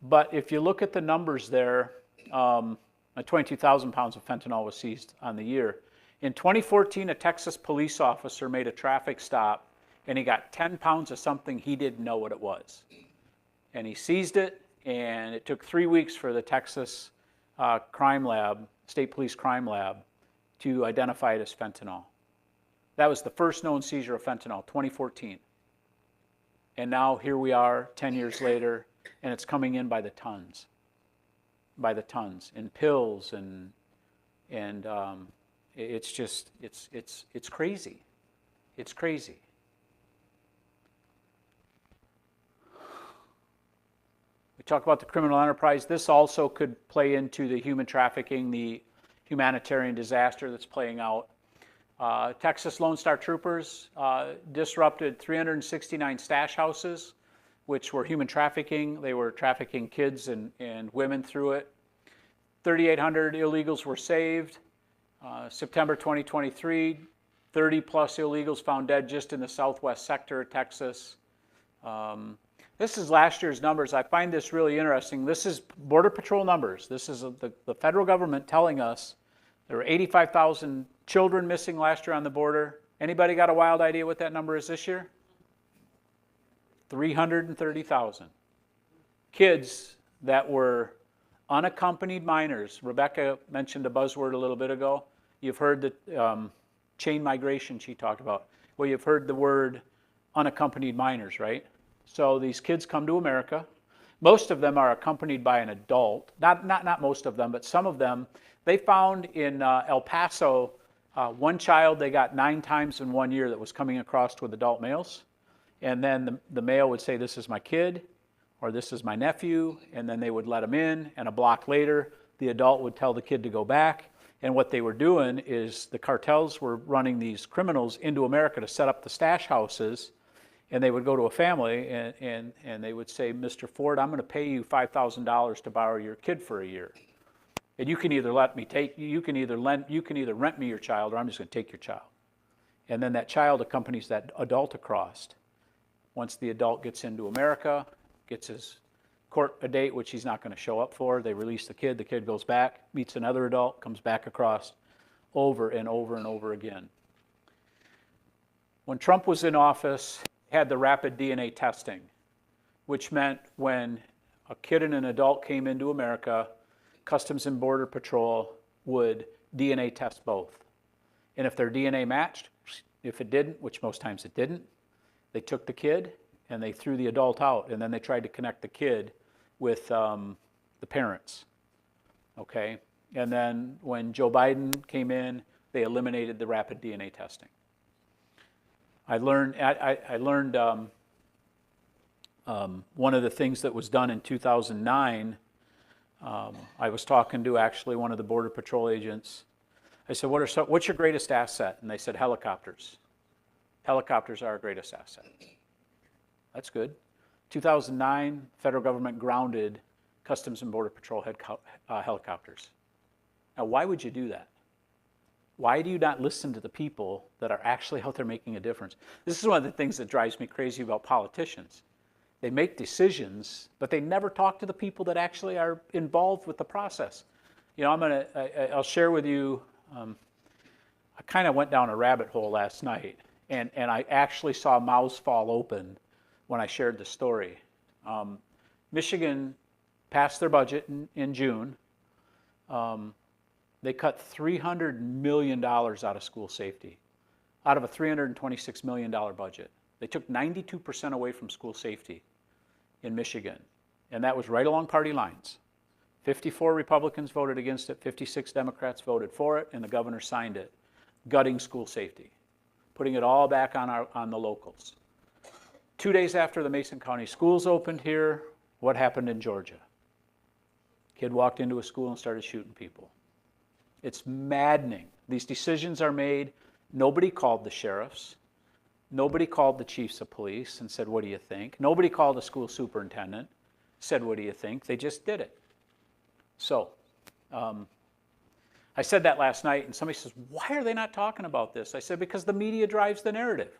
But if you look at the numbers there, 22,000 pounds of fentanyl was seized on the year. In 2014, a Texas police officer made a traffic stop, and he got 10 pounds of something he didn't know what it was. And he seized it, and it took 3 weeks for the Texas crime lab, state police crime lab, to identify it as fentanyl. That was the first known seizure of fentanyl, 2014. And now here we are 10 years later, and it's coming in by the tons. By the tons, in pills, and it's just, it's crazy. It's crazy. We talk about the criminal enterprise. This also could play into the human trafficking, the humanitarian disaster that's playing out. Texas Lone Star troopers disrupted 369 stash houses which were human trafficking. They were trafficking kids and women through it. 3,800 illegals were saved. September 2023, 30 plus illegals found dead just in the southwest sector of Texas. This is last year's numbers. I find this really interesting. This is Border Patrol numbers. This is the federal government telling us there were 85,000 children missing last year on the border. Anybody got a wild idea what that number is this year? 330,000. Kids that were unaccompanied minors. Rebecca mentioned a buzzword a little bit ago. You've heard the chain migration she talked about. Well, you've heard the word unaccompanied minors, right? So these kids come to America. Most of them are accompanied by an adult. Not most of them, but some of them. They found in El Paso one child they got 9 times in 1 year that was coming across with adult males. And then the male would say, this is my kid, or this is my nephew, and then they would let him in, and a block later, the adult would tell the kid to go back. And what they were doing is the cartels were running these criminals into America to set up the stash houses, and they would go to a family, and they would say, Mr. Ford, I'm going to pay you $5,000 to borrow your kid for a year. And you can either rent me your child, or I'm just going to take your child. And then that child accompanies that adult across. Once the adult gets into America, gets his court a date, which he's not going to show up for, they release the kid goes back, meets another adult, comes back across, over and over and over again. When Trump was in office, he had the rapid DNA testing, which meant when a kid and an adult came into America, Customs and Border Patrol would DNA test both. And if their DNA matched, if it didn't, which most times it didn't, they took the kid and they threw the adult out, and then they tried to connect the kid with the parents, okay? And then when Joe Biden came in, they eliminated the rapid DNA testing. I learned one of the things that was done in 2009, I was talking to actually one of the Border Patrol agents. I said, what's your greatest asset? And they said, helicopters. Helicopters are our greatest asset. That's good. 2009, federal government grounded Customs and Border Patrol helicopters. Now, why would you do that? Why do you not listen to the people that are actually out there making a difference? This is one of the things that drives me crazy about politicians. They make decisions, but they never talk to the people that actually are involved with the process. You know, I'll share with you, I kind of went down a rabbit hole last night, and I actually saw mouths fall open when I shared the story. Michigan passed their budget in June. They cut $300 million out of school safety, out of a $326 million budget. They took 92% away from school safety in Michigan, and that was right along party lines. 54 Republicans voted against it, 56 Democrats voted for it, and the governor signed it, gutting school safety, putting it all back on the locals. 2 days after the Mason County schools opened here, what happened in Georgia? Kid walked into a school and started shooting people. It's maddening. These decisions are made. Nobody called the sheriffs. Nobody called the chiefs of police and said, what do you think? Nobody called the school superintendent, said, what do you think? They just did it. So, I said that last night, and somebody says, why are they not talking about this? I said, because the media drives the narrative.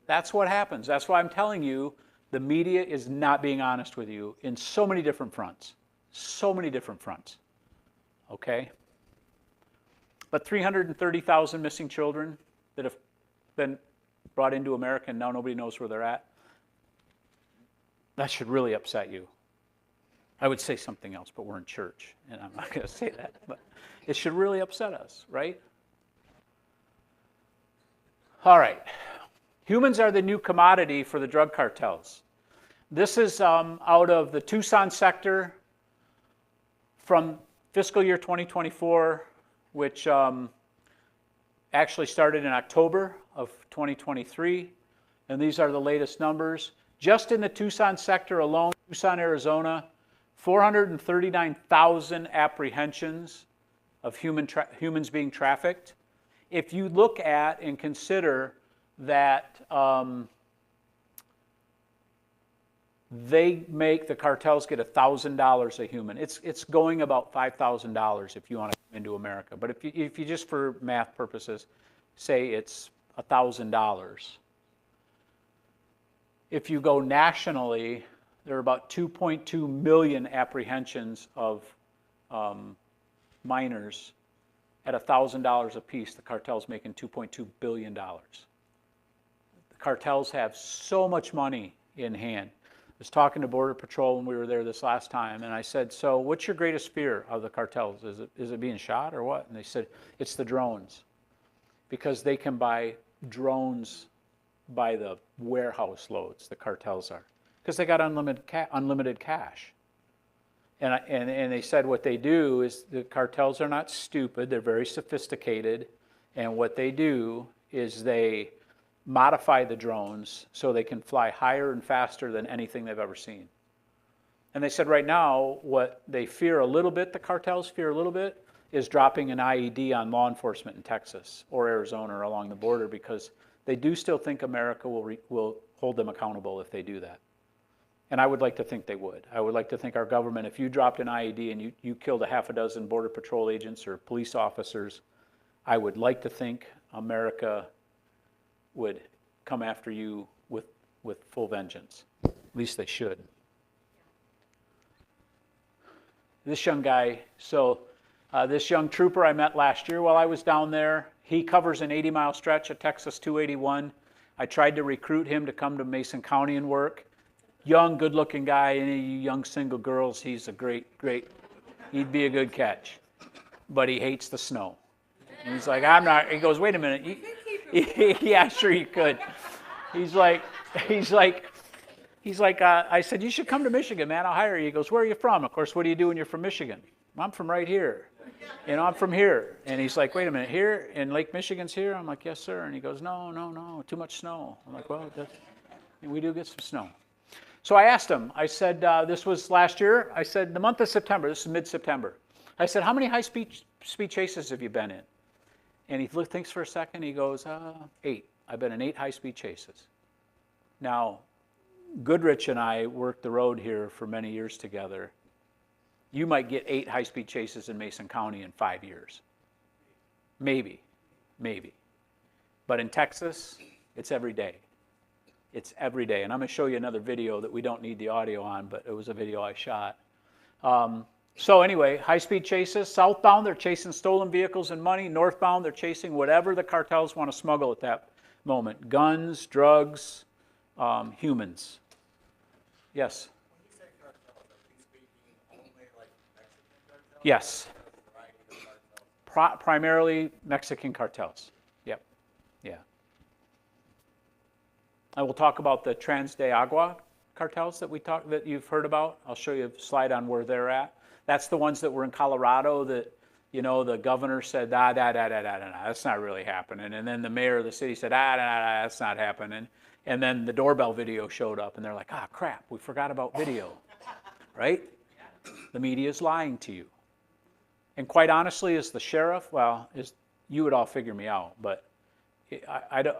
That's what happens. That's why I'm telling you, the media is not being honest with you in so many different fronts. So many different fronts. Okay? But 330,000 missing children that have been brought into America and now nobody knows where they're at, that should really upset you. I would say something else, but we're in church, and I'm not going to say that. But it should really upset us, right? All right. Humans are the new commodity for the drug cartels. This is out of the Tucson sector from fiscal year 2024, which actually started in October of 2023. And these are the latest numbers. Just in the Tucson sector alone, Tucson, Arizona, 439,000 apprehensions of humans being trafficked. If you look at and consider that the cartels get $1,000 a human. It's going about $5,000 if you want to come into America. But if you just for math purposes say it's $1,000, if you go nationally, there are about 2.2 million apprehensions of minors at $1,000 a piece. The cartel's making $2.2 billion. The cartels have so much money in hand. I was talking to Border Patrol when we were there this last time, and I said, so what's your greatest fear of the cartels? Is it being shot or what? And they said, it's the drones. Because they can buy drones by the warehouse loads, the cartels are. Because they got unlimited cash. And they said what they do is the cartels are not stupid, they're very sophisticated, and what they do is they modify the drones so they can fly higher and faster than anything they've ever seen. And they said right now what they fear a little bit, the cartels fear a little bit, is dropping an IED on law enforcement in Texas or Arizona or along the border, because they do still think America will hold them accountable if they do that. And I would like to think they would. I would like to think our government, if you dropped an IED and you killed a half a dozen Border Patrol agents or police officers, I would like to think America would come after you with full vengeance. At least they should. This young guy, this young trooper I met last year while I was down there, he covers an 80-mile stretch of Texas 281. I tried to recruit him to come to Mason County and work. Young, good-looking guy, any of you young single girls, he's a great, he'd be a good catch. But he hates the snow. And he's like, I'm not, he goes, wait a minute. Yeah, sure you could. He's like, I said, you should come to Michigan, man, I'll hire you. He goes, where are you from? Of course, what do you do when you're from Michigan? I'm from right here. I'm from here. And he's like, wait a minute, here in Lake Michigan's here? I'm like, yes, sir. And he goes, no, too much snow. I'm like, well, we do get some snow. So I asked him, I said, this was last year. I said, the month of September, this is mid-September. I said, how many high-speed chases have you been in? And he thinks for a second, he goes, 8. I've been in 8 high-speed chases. Now, Goodrich and I worked the road here for many years together. You might get 8 high-speed chases in Mason County in 5 years. Maybe. But in Texas, it's every day. It's every day. And I'm going to show you another video that we don't need the audio on, but it was a video I shot. So anyway, high-speed chases. Southbound, they're chasing stolen vehicles and money. Northbound, they're chasing whatever the cartels want to smuggle at that moment. Guns, drugs, humans. Yes? When you say cartels, are we speaking only like Mexican cartels? Yes. Or a variety of cartels? Primarily Mexican cartels. Yep. Yeah. I will talk about the Trans de Agua cartels that you've heard about. I'll show you a slide on where they're at. That's the ones that were in Colorado that, the governor said, that's not really happening. And then the mayor of the city said, that's not happening. And then the doorbell video showed up, and they're like, crap, we forgot about video, right? The media is lying to you. And quite honestly, as the sheriff, you would all figure me out, but I don't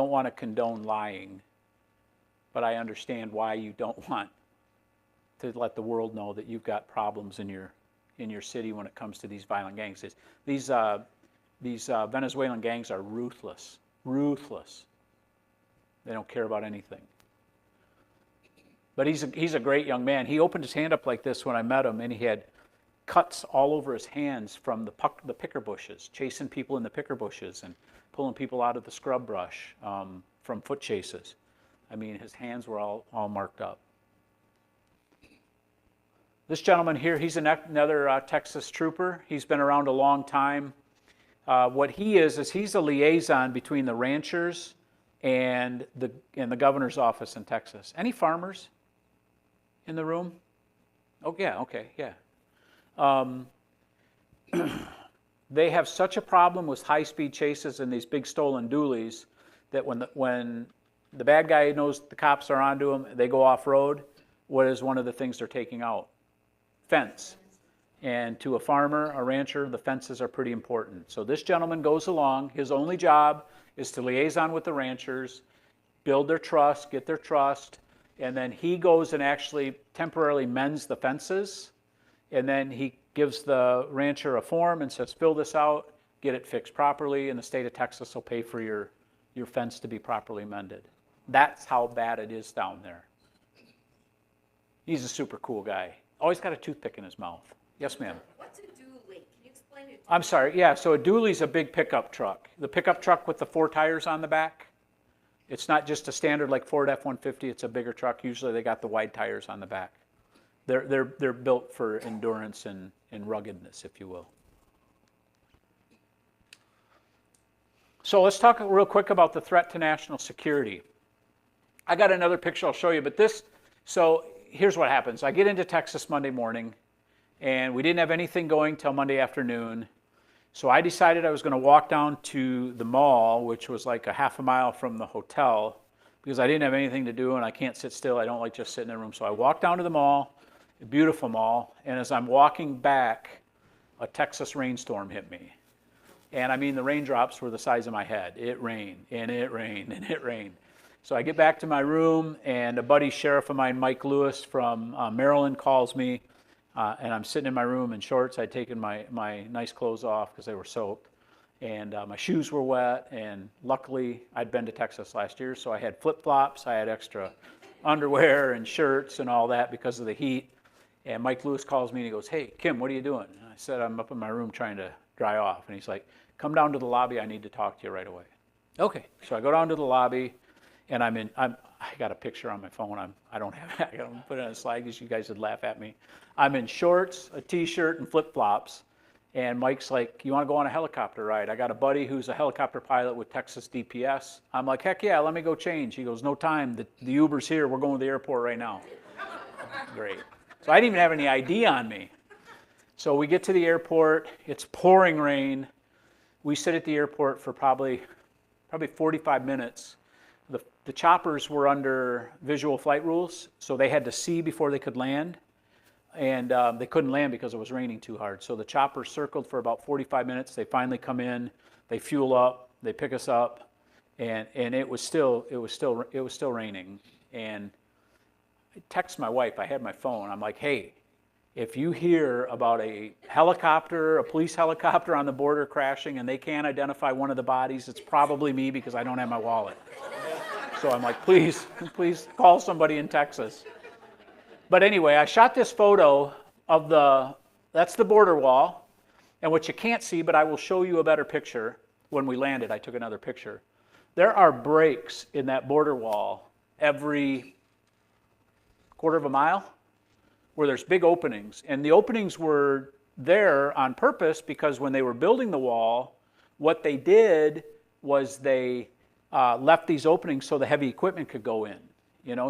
want to condone lying, but I understand why you don't want to let the world know that you've got problems in your city when it comes to these violent gangs. These Venezuelan gangs are ruthless. They don't care about anything. But he's a great young man. He opened his hand up like this when I met him, and he had cuts all over his hands from the picker bushes, chasing people in the picker bushes and pulling people out of the scrub brush from foot chases. I mean, his hands were all marked up. This gentleman here, he's another Texas trooper. He's been around a long time. What he is he's a liaison between the ranchers and the governor's office in Texas. Any farmers in the room? Oh, yeah, okay, yeah. They have such a problem with high-speed chases and these big stolen dualies that when the bad guy knows the cops are onto him, they go off-road, what is one of the things they're taking out? Fence. And to a farmer, a rancher, the fences are pretty important. So this gentleman goes along. His only job is to liaison with the ranchers, build their trust, get their trust, and then he goes and actually temporarily mends the fences, and then he gives the rancher a form and says, fill this out, get it fixed properly, and the state of Texas will pay for your fence to be properly mended. That's how bad it is down there. He's a super cool guy. Always got a toothpick in his mouth. Yes, ma'am. What's a dually? Can you explain it? I'm sorry, yeah, so a dually's a big pickup truck. The pickup truck with the 4 tires on the back. It's not just a standard like Ford F-150, it's a bigger truck. Usually they got the wide tires on the back. They're built for endurance and ruggedness, if you will. So let's talk real quick about the threat to national security. I got another picture I'll show you, but so here's what happens. I get into Texas Monday morning, and we didn't have anything going till Monday afternoon. So I decided I was going to walk down to the mall, which was like a half a mile from the hotel, because I didn't have anything to do and I can't sit still. I don't like just sitting in a room. So I walked down to the mall, a beautiful mall, and as I'm walking back, a Texas rainstorm hit me. And I mean, the raindrops were the size of my head. It rained, and it rained, and it rained. So I get back to my room, and a buddy sheriff of mine, Mike Lewis from Maryland, calls me. And I'm sitting in my room in shorts. I'd taken my nice clothes off because they were soaked. And my shoes were wet. And luckily, I'd been to Texas last year, so I had flip-flops. I had extra underwear and shirts and all that because of the heat. And Mike Lewis calls me and he goes, hey, Kim, what are you doing? And I said, I'm up in my room trying to dry off. And he's like, come down to the lobby. I need to talk to you right away. Okay. So I go down to the lobby, and I got a picture on my phone. I don't have it. I got to put it on a slide because you guys would laugh at me. I'm in shorts, a t-shirt, and flip-flops. And Mike's like, you want to go on a helicopter ride? I got a buddy who's a helicopter pilot with Texas DPS. I'm like, heck yeah, let me go change. He goes, no time. The Uber's here. We're going to the airport right now. Great. So I didn't even have any ID on me. So we get to the airport. It's pouring rain. We sit at the airport for probably 45 minutes. The choppers were under visual flight rules, so they had to see before they could land. And they couldn't land because it was raining too hard. So the choppers circled for about 45 minutes. They finally come in, they fuel up, they pick us up, and it was still raining. And I text my wife. I had my phone. I'm like, hey, if you hear about a helicopter, a police helicopter on the border crashing, and they can't identify one of the bodies, it's probably me because I don't have my wallet. So I'm like, please call somebody in Texas. But anyway, I shot this photo of that's the border wall. And what you can't see, but I will show you a better picture. When we landed, I took another picture. There are breaks in that border wall every quarter of a mile where there's big openings. And the openings were there on purpose because when they were building the wall, what they did was they left these openings so the heavy equipment could go in,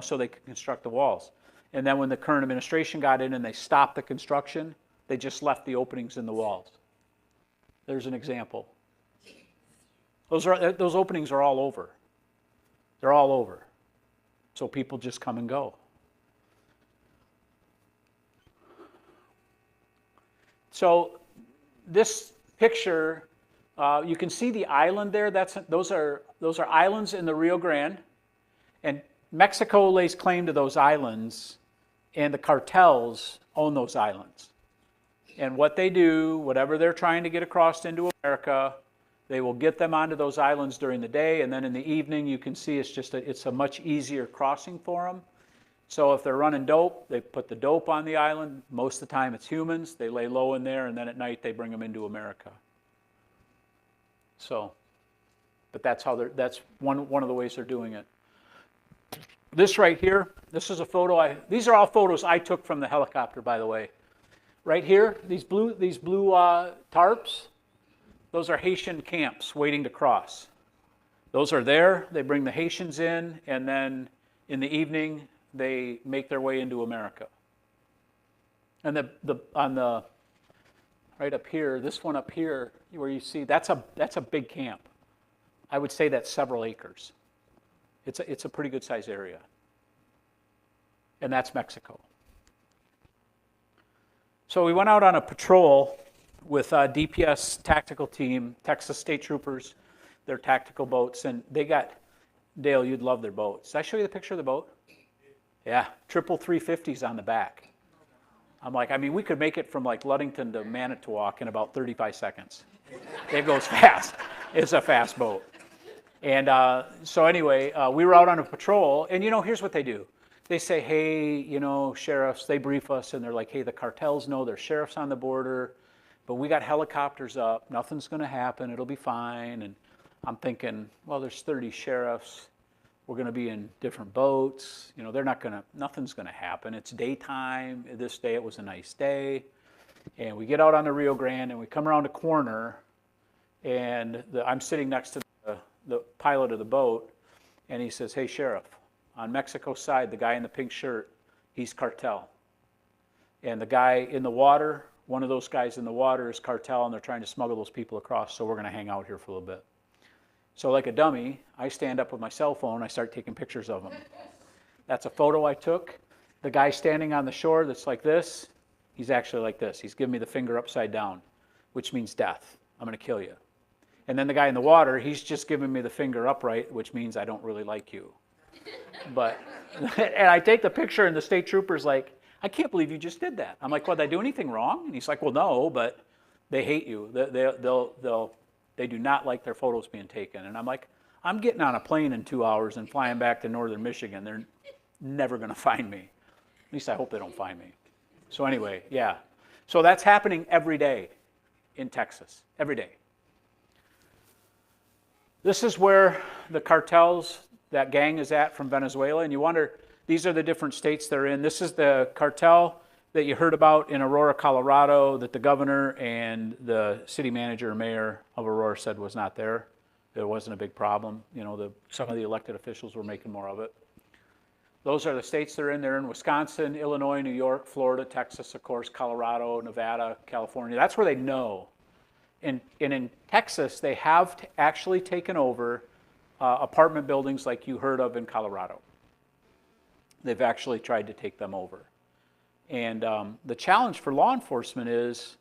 so they could construct the walls. And then when the current administration got in and they stopped the construction, they just left the openings in the walls. There's an example. Those openings are all over. They're all over. So people just come and go. So this picture, you can see the island there. Those are islands in the Rio Grande, and Mexico lays claim to those islands, and the cartels own those islands. And what they do, whatever they're trying to get across into America, they will get them onto those islands during the day, and then in the evening you can see it's a much easier crossing for them. So if they're running dope, they put the dope on the island. Most of the time it's humans. They lay low in there, and then at night they bring them into America. So, but that's one of the ways they're doing it. This right here, this is a photo. These are all photos I took from the helicopter, by the way. Right here, these blue tarps, those are Haitian camps waiting to cross. Those are there. They bring the Haitians in, and then in the evening they make their way into America. And right up here, this one up here, where you see that's a big camp. I would say that's several acres. It's a pretty good size area. And that's Mexico. So we went out on a patrol with DPS tactical team, Texas State Troopers, their tactical boats, and they got Dale, you'd love their boats. Did I show you the picture of the boat? Yeah, triple 350s on the back. I'm like, I mean, we could make it from like Ludington to Manitowoc in about 35 seconds. It goes fast. It's a fast boat. And so anyway, we were out on a patrol, and here's what they do. They say, hey, sheriffs, they brief us, and they're like, hey, the cartels know there's sheriffs on the border, but we got helicopters up. Nothing's going to happen. It'll be fine. And I'm thinking, well, there's 30 sheriffs. We're going to be in different boats. Nothing's going to happen. It's daytime. This day it was a nice day. And we get out on the Rio Grande, and we come around a corner, and I'm sitting next to the pilot of the boat, and he says, hey, Sheriff, on Mexico's side, the guy in the pink shirt, he's cartel. And the guy in the water, one of those guys in the water is cartel, and they're trying to smuggle those people across, so we're going to hang out here for a little bit. So like a dummy, I stand up with my cell phone, I start taking pictures of them. That's a photo I took. The guy standing on the shore that's like this, he's actually like this. He's giving me the finger upside down, which means death. I'm going to kill you. And then the guy in the water, he's just giving me the finger upright, which means I don't really like you. But, and I take the picture, and the state trooper's like, I can't believe you just did that. I'm like, well, did I do anything wrong? And he's like, well, no, but they hate you. They do not like their photos being taken. And I'm like, I'm getting on a plane in 2 hours and flying back to northern Michigan. They're never going to find me. At least I hope they don't find me. So anyway, yeah. So that's happening every day in Texas, every day. This is where the cartels, that gang is at from Venezuela. And you wonder, these are the different states they're in. This is the cartel that you heard about in Aurora, Colorado, that the governor and the city manager or mayor of Aurora said was not there. There wasn't a big problem. Some of the elected officials were making more of it. Those are the states they're in. They're in Wisconsin, Illinois, New York, Florida, Texas, of course, Colorado, Nevada, California. That's where they know. And in Texas, they have actually taken over apartment buildings like you heard of in Colorado. They've actually tried to take them over. And the challenge for law enforcement is,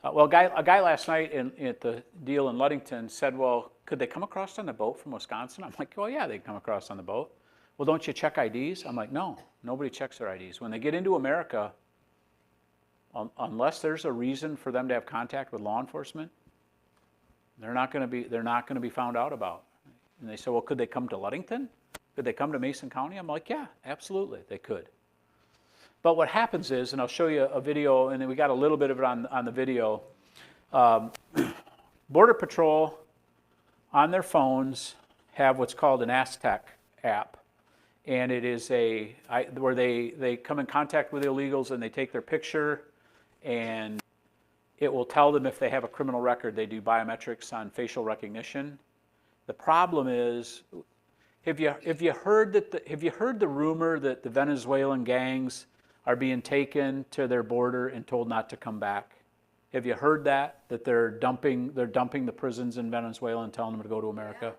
a guy last night at the deal in Ludington said, well, could they come across on the boat from Wisconsin? I'm like, well, yeah, they can come across on the boat. Well, don't you check IDs? I'm like, no, nobody checks their IDs. When they get into America, unless there's a reason for them to have contact with law enforcement, they're not going to be found out about. And they say, well, could they come to Ludington? Could they come to Mason County? I'm like, yeah, absolutely, they could. But what happens is, and I'll show you a video, and then we got a little bit of it on the video. Border Patrol on their phones have what's called an Aztec app. And it is where they come in contact with illegals and they take their picture, and it will tell them if they have a criminal record. They do biometrics on facial recognition. The problem is, have you heard the rumor that the Venezuelan gangs are being taken to their border and told not to come back? Have you heard that they're dumping the prisons in Venezuela and telling them to go to America?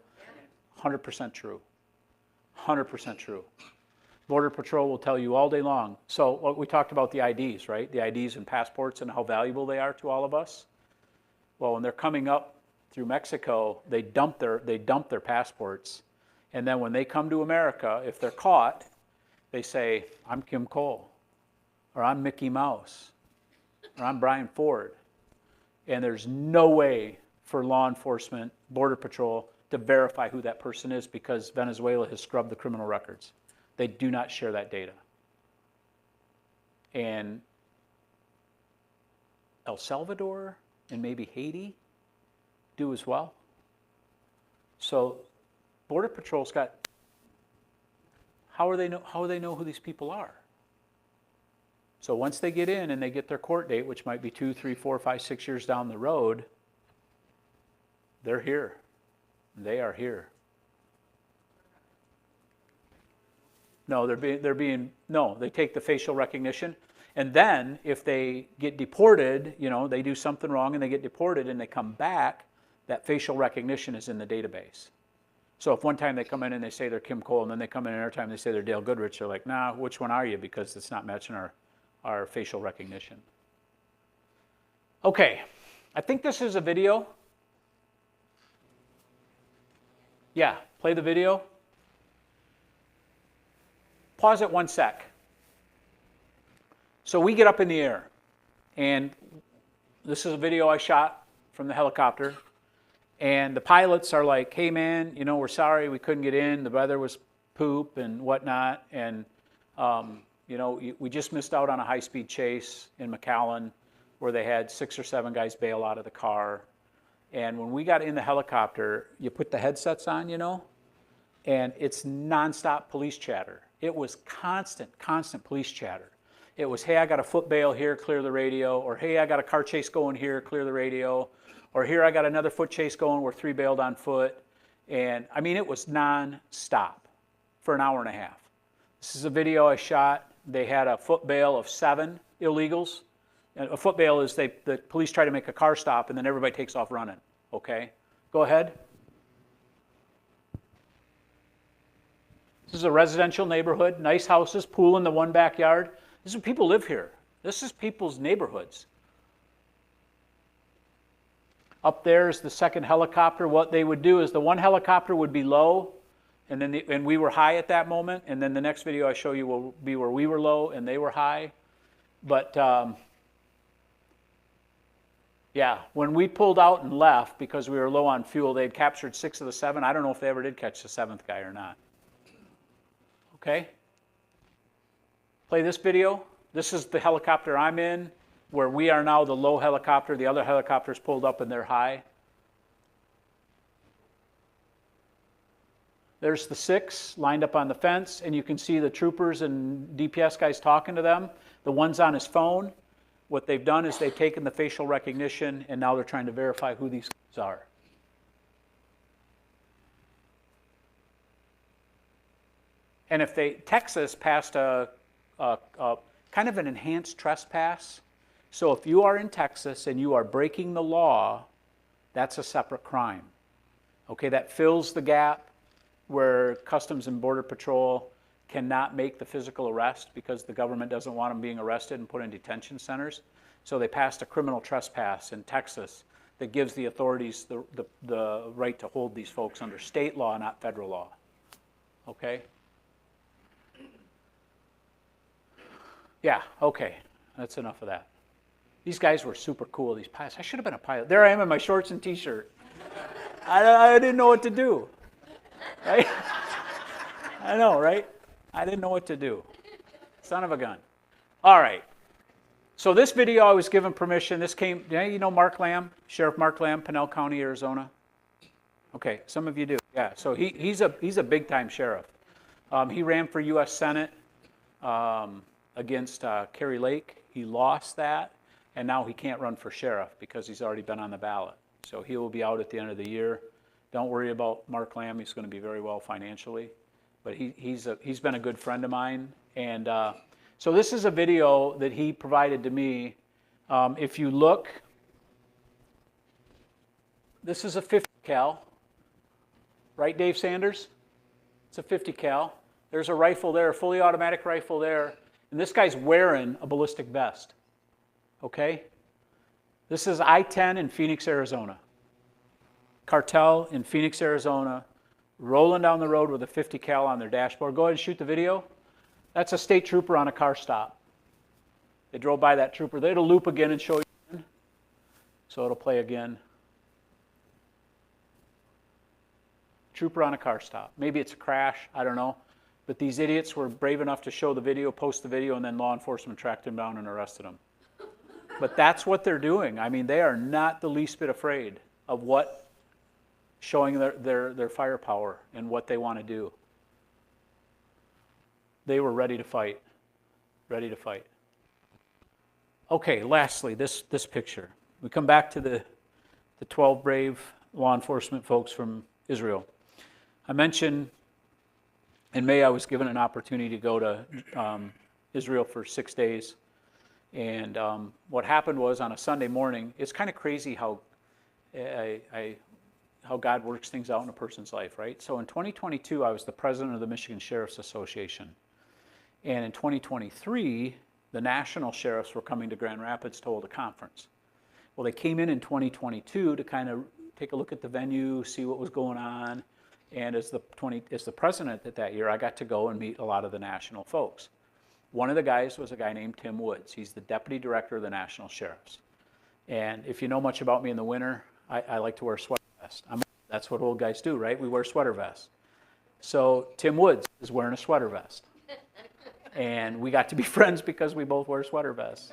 100% true. 100% true. Border Patrol will tell you all day long. So what we talked about the IDs, right? The IDs and passports and how valuable they are to all of us. Well, when they're coming up through Mexico, they dump their passports, and then when they come to America, if they're caught, they say, I'm Kim Cole, or I'm Mickey Mouse, or I'm Brian Ford. And there's no way for law enforcement, Border Patrol, to verify who that person is because Venezuela has scrubbed the criminal records. They do not share that data. And El Salvador and maybe Haiti do as well. So Border Patrol's got, how do they know who these people are? So once they get in and they get their court date, which might be 2, 3, 4, 5, 6 years down the road, they're here. They are here. No, they take the facial recognition, and then if they get deported, they do something wrong and they get deported and they come back, that facial recognition is in the database. So if one time they come in and they say they're Kim Cole, and then they come in another time and they say they're Dale Goodrich, they're like, nah, which one are you? Because it's not matching our facial recognition. Okay, I think this is a video. Yeah, play the video. Pause it 1 sec. So we get up in the air, and this is a video I shot from the helicopter, and the pilots are like, hey man, you know, we're sorry we couldn't get in, the weather was poop and whatnot, and you know, we just missed out on a high-speed chase in McAllen where they had 6 or 7 guys bail out of the car. And when we got in the helicopter, you put the headsets on, you know, and it's nonstop police chatter. It was constant police chatter. It was, hey, I got a foot bail here, clear the radio, or hey, I got a car chase going here, clear the radio, or here I got another foot chase going where 3 bailed on foot. And I mean, it was non-stop for an hour and a half. This is a video I shot. They had a foot bail of 7 illegals. And a foot bail is the police try to make a car stop and then everybody takes off running, okay? Go ahead. This is a residential neighborhood, nice houses, pool in the one backyard. This is where people live here. This is people's neighborhoods. Up there is the second helicopter. What they would do is the one helicopter would be low, and then and we were high at that moment, and then the next video I show you will be where we were low and they were high. But yeah, when we pulled out and left because we were low on fuel, they'd captured 6 of the 7. I don't know if they ever did catch the 7th guy or not. Okay? Play this video. This is the helicopter I'm in, where we are now the low helicopter. The other helicopter's pulled up and they're high. There's the 6 lined up on the fence, and you can see the troopers and DPS guys talking to them. The one's on his phone. What they've done is they've taken the facial recognition, and now they're trying to verify who these guys are. And if Texas passed a kind of an enhanced trespass. So if you are in Texas and you are breaking the law, that's a separate crime. Okay, that fills the gap where Customs and Border Patrol cannot make the physical arrest because the government doesn't want them being arrested and put in detention centers. So they passed a criminal trespass in Texas that gives the authorities the right to hold these folks under state law, not federal law. Okay? Yeah, okay. That's enough of that. These guys were super cool, these pilots. I should have been a pilot. There I am in my shorts and t-shirt. I didn't know what to do. Right? I know, right? I didn't know what to do. Son of a gun. All right. So this video, I was given permission. This came, you know Mark Lamb? Sheriff Mark Lamb, Pinell County, Arizona? Okay, some of you do. Yeah, so he's a big-time sheriff. He ran for U.S. Senate against Kerry Lake. He lost that, and now he can't run for sheriff because he's already been on the ballot. So he will be out at the end of the year. Don't worry about Mark Lamb. He's going to be very well financially. But he's been a good friend of mine. And so this is a video that he provided to me. If you look, this is a 50 cal. Right, Dave Sanders? It's a 50 cal. There's a rifle there, a fully automatic rifle there. And this guy's wearing a ballistic vest. Okay? This is I-10 in Phoenix, Arizona. Cartel in Phoenix, Arizona, rolling down the road with a 50 cal on their dashboard. Go ahead and shoot the video. That's a state trooper on a car stop. They drove by that trooper. It'll loop again and show you again. So it'll play again. Trooper on a car stop. Maybe it's a crash, I don't know. But these idiots were brave enough to show the video, post the video, and then law enforcement tracked him down and arrested him. But that's what they're doing. I mean, they are not the least bit afraid of what showing their firepower and what they want to do. They were ready to fight. Ready to fight. Okay, lastly, this picture. We come back to the 12 brave law enforcement folks from Israel. I mentioned in May I was given an opportunity to go to Israel for 6 days. And what happened was on a Sunday morning, it's kind of crazy how how God works things out in a person's life, right? So in 2022, I was the president of the Michigan Sheriff's Association. And in 2023, the national sheriffs were coming to Grand Rapids to hold a conference. Well, they came in 2022 to kind of take a look at the venue, see what was going on. And as the president that year, I got to go and meet a lot of the national folks. One of the guys was a guy named Tim Woods. He's the deputy director of the National Sheriffs. And if you know much about me in the winter, I like to wear a sweater vest. That's what old guys do, right? We wear sweater vests. So Tim Woods is wearing a sweater vest. And we got to be friends because we both wear sweater vests.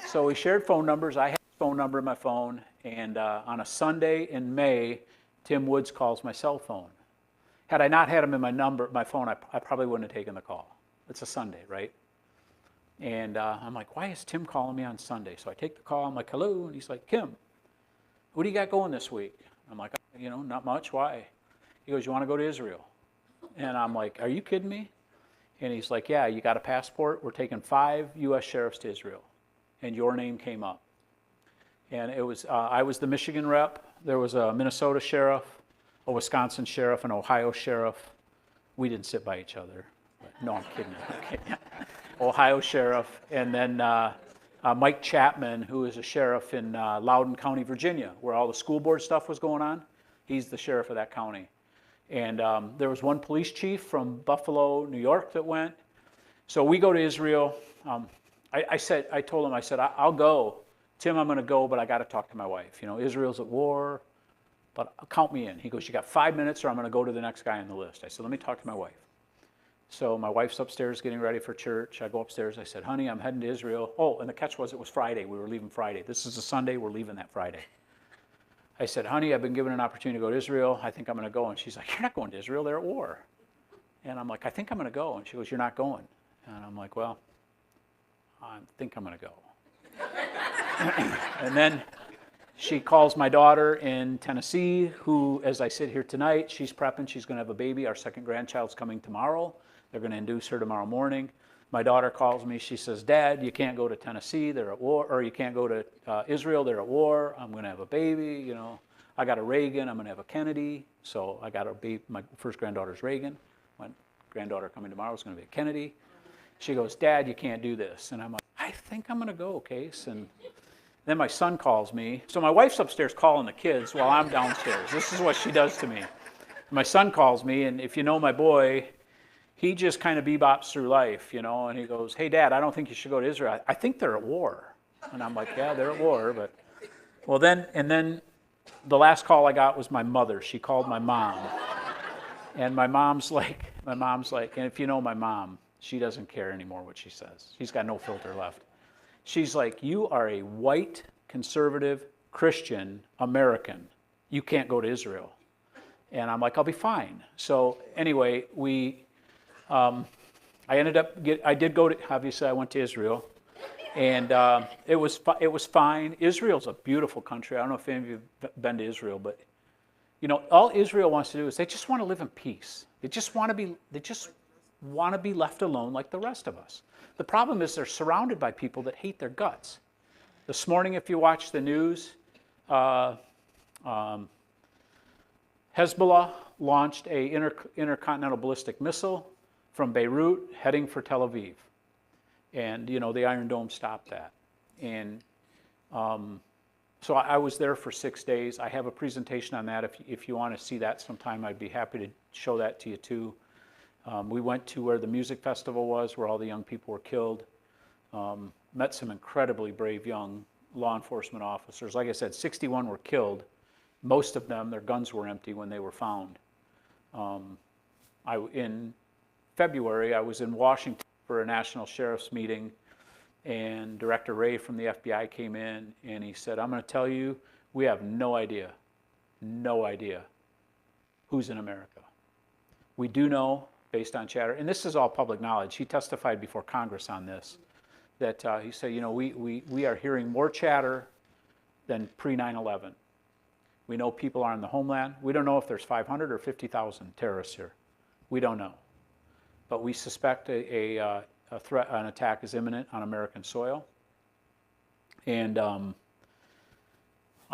So we shared phone numbers. I had his phone number in my phone. And on a Sunday in May, Tim Woods calls my cell phone. Had I not had him in my phone, I probably wouldn't have taken the call. It's a Sunday, right? And I'm like, why is Tim calling me on Sunday? So I take the call. I'm like, hello. And he's like, Kim, what do you got going this week? I'm like, not much. Why? He goes, you want to go to Israel? And I'm like, are you kidding me? And he's like, yeah, you got a passport? We're taking 5 U.S. sheriffs to Israel. And your name came up. And it was, I was the Michigan rep. There was a Minnesota sheriff, a Wisconsin sheriff, an Ohio sheriff. We didn't sit by each other. No, I'm kidding. Ohio sheriff, and then Mike Chapman, who is a sheriff in Loudoun County, Virginia, where all the school board stuff was going on. He's the sheriff of that county. And there was one police chief from Buffalo, New York that went. So we go to Israel. I told him, I said, I'll go. Tim, I'm going to go, but I got to talk to my wife. Israel's at war, but count me in. He goes, you got 5 minutes or I'm going to go to the next guy on the list. I said, let me talk to my wife. So my wife's upstairs getting ready for church. I go upstairs. I said, honey, I'm heading to Israel. Oh, and the catch was it was Friday. We were leaving Friday. This is a Sunday. We're leaving that Friday. I said, honey, I've been given an opportunity to go to Israel. I think I'm going to go. And she's like, you're not going to Israel. They're at war. And I'm like, I think I'm going to go. And she goes, you're not going. And I'm like, well, I think I'm going to go. And then she calls my daughter in Tennessee, who, as I sit here tonight, she's prepping. She's going to have a baby. Our second grandchild's coming tomorrow. They're going to induce her tomorrow morning. My daughter calls me. She says, Dad, you can't go to Tennessee. They're at war. Or you can't go to Israel. They're at war. I'm going to have a baby. I got a Reagan. I'm going to have a Kennedy. So I got a baby. My first granddaughter's Reagan. My granddaughter coming tomorrow is going to be a Kennedy. She goes, Dad, you can't do this. And I'm like, I think I'm going to go, Case. And then my son calls me. So my wife's upstairs calling the kids while I'm downstairs. This is what she does to me. My son calls me, and if you know my boy, he just kind of bebops through life, and he goes, hey, Dad, I don't think you should go to Israel. I think they're at war. And I'm like, yeah, they're at war. But then the last call I got was my mother. She called my mom. And my mom's like, and if you know my mom, she doesn't care anymore what she says. She's got no filter left. She's like, you are a white, conservative, Christian, American. You can't go to Israel. And I'm like, I'll be fine. So anyway, I did go to, obviously I went to Israel. And it was fine. Israel's a beautiful country. I don't know if any of you have been to Israel, but all Israel wants to do is they just want to live in peace. They just want to be left alone like the rest of us. The problem is they're surrounded by people that hate their guts. This morning, if you watch the news, Hezbollah launched a intercontinental ballistic missile from Beirut heading for Tel Aviv. And, the Iron Dome stopped that. And so I was there for 6 days. I have a presentation on that. If you want to see that sometime, I'd be happy to show that to you too. We went to where the music festival was, where all the young people were killed. Met some incredibly brave young law enforcement officers. Like I said, 61 were killed. Most of them, their guns were empty when they were found. In February, I was in Washington for a national sheriff's meeting, and Director Ray from the FBI came in, and he said, I'm going to tell you, we have no idea who's in America. We do know, based on chatter, and this is all public knowledge. He testified before Congress on this, that he said, we are hearing more chatter than pre-9/11. We know people are in the homeland. We don't know if there's 500 or 50,000 terrorists here. We don't know. But we suspect a threat, an attack is imminent on American soil. And I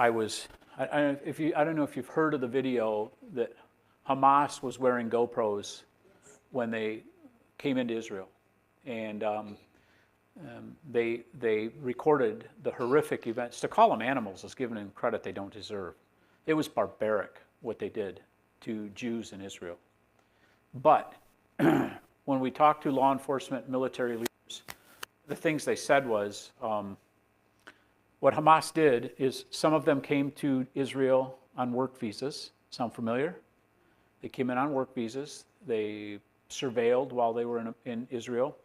don't know if you've heard of the video that Hamas was wearing GoPros when they came into Israel. And they recorded the horrific events. To call them animals is giving them credit they don't deserve. It was barbaric what they did. to Jews in Israel. But when we talked to law enforcement, military leaders, the things they said was, what Hamas did is some of them came to Israel on work visas. Sound familiar? They came in on work visas. They surveilled while they were in Israel.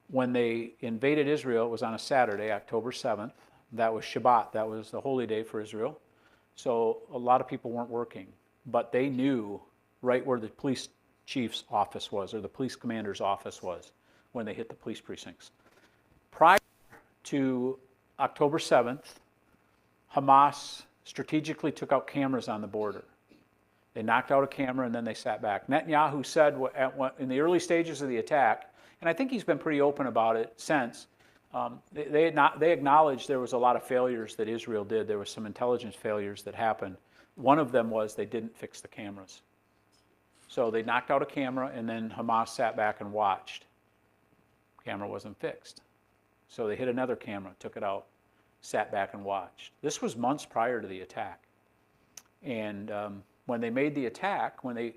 When they invaded Israel, it was on a Saturday, October 7th. That was Shabbat. That was the holy day for Israel. So a lot of people weren't working. But they knew right where the police chief's office was, or the police commander's office was, when they hit the police precincts. Prior to October 7th, Hamas strategically took out cameras on the border. They knocked out a camera and then they sat back. Netanyahu said in the early stages of the attack, and I think he's been pretty open about it since, they acknowledged there was a lot of failures that Israel did. There was some intelligence failures that happened. One of them was they didn't fix the cameras. So they knocked out a camera and then Hamas sat back and watched. Camera wasn't fixed. So they hit another camera, took it out, sat back and watched. This was months prior to the attack. And when they made the attack, when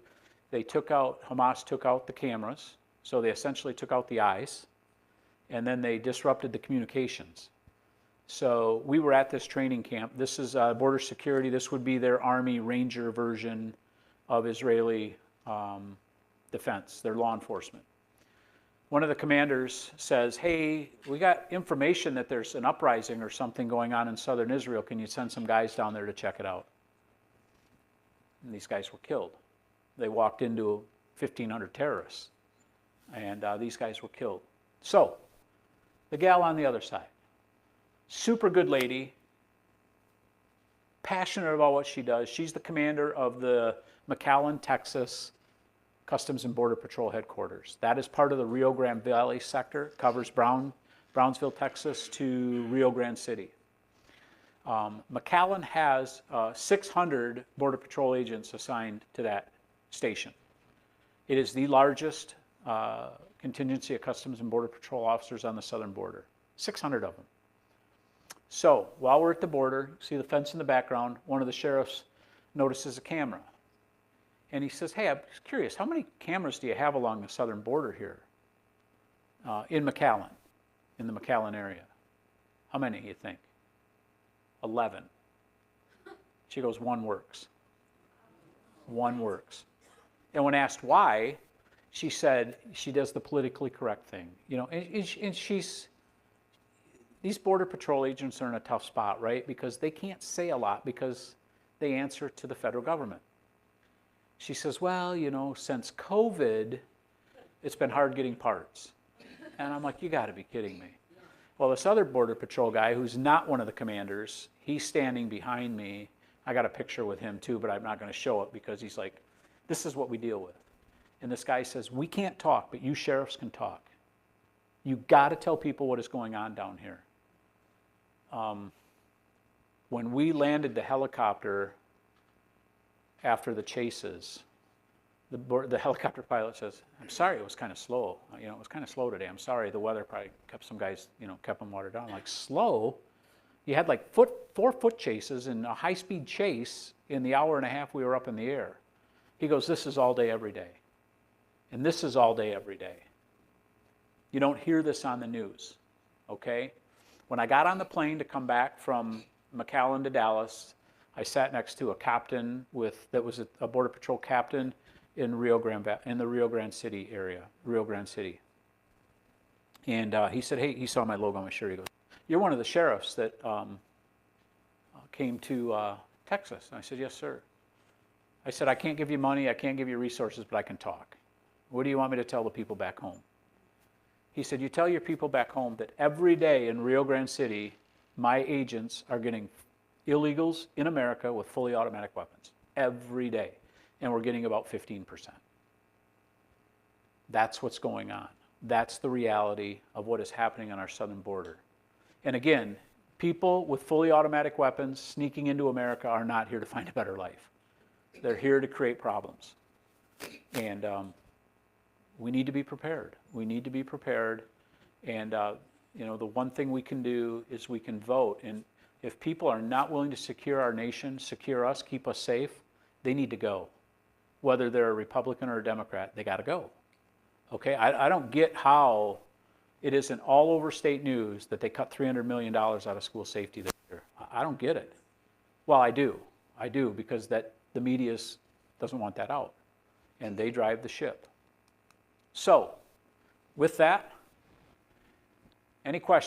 Hamas took out the cameras, so they essentially took out the eyes, and then they disrupted the communications. So we were at this training camp. This is border security. This would be their Army Ranger version of Israeli defense, their law enforcement. One of the commanders says, hey, we got information that there's an uprising or something going on in southern Israel. Can you send some guys down there to check it out? And these guys were killed. They walked into 1,500 terrorists, and these guys were killed. So, the gal on the other side, super good lady, passionate about what she does. She's the commander of the McAllen, Texas Customs and Border Patrol headquarters. That is part of the Rio Grande Valley sector, covers Brownsville, Texas to Rio Grande City. McAllen has 600 Border Patrol agents assigned to that station. It is the largest contingency of Customs and Border Patrol officers on the southern border, 600 of them. So while we're at the border, see the fence in the background, one of the sheriffs notices a camera. And he says, hey, I'm just curious, how many cameras do you have along the southern border here in McAllen, in the McAllen area? How many, you think? 11. She goes, one works. One works. And when asked why, she said she does the politically correct thing. You know, and she's, these Border Patrol agents are in a tough spot, right? Because they can't say a lot because they answer to the federal government. She says, well, you know, since COVID, it's been hard getting parts. And I'm like, you got to be kidding me. Well, this other Border Patrol guy, who's not one of the commanders, he's standing behind me. I got a picture with him too, but I'm not going to show it because he's like, this is what we deal with. And this guy says, we can't talk, but you sheriffs can talk. You got to tell people what is going on down here. When we landed the helicopter after the chases, the helicopter pilot says, I'm sorry, it was kind of slow. You know, it was kind of slow today. I'm sorry, the weather probably kept some guys, you know, kept them watered down. Like, slow? You had like 4-foot chases and a high-speed chase in the hour and a half we were up in the air. He goes, this is all day, every day. And this is all day, every day. You don't hear this on the news, okay? When I got on the plane to come back from McAllen to Dallas, I sat next to a captain that was a Border Patrol captain in the Rio Grande City area, Rio Grande City. And he said, hey, he saw my logo on my shirt. He goes, you're one of the sheriffs that came to Texas. And I said, yes, sir. I said, I can't give you money, I can't give you resources, but I can talk. What do you want me to tell the people back home? He said, you tell your people back home that every day in Rio Grande City, my agents are getting illegals in America with fully automatic weapons. Every day. And we're getting about 15%. That's what's going on. That's the reality of what is happening on our southern border. And again, people with fully automatic weapons sneaking into America are not here to find a better life. They're here to create problems. And we need to be prepared. We need to be prepared. And you know, the one thing we can do is we can vote. And if people are not willing to secure our nation, secure us, keep us safe, they need to go. Whether they're a Republican or a Democrat, they got to go. Okay, I don't get how it isn't all over state news that they cut $300 million out of school safety this year. I don't get it. Well, I do, because that the media doesn't want that out, and they drive the ship. So, with that, any questions?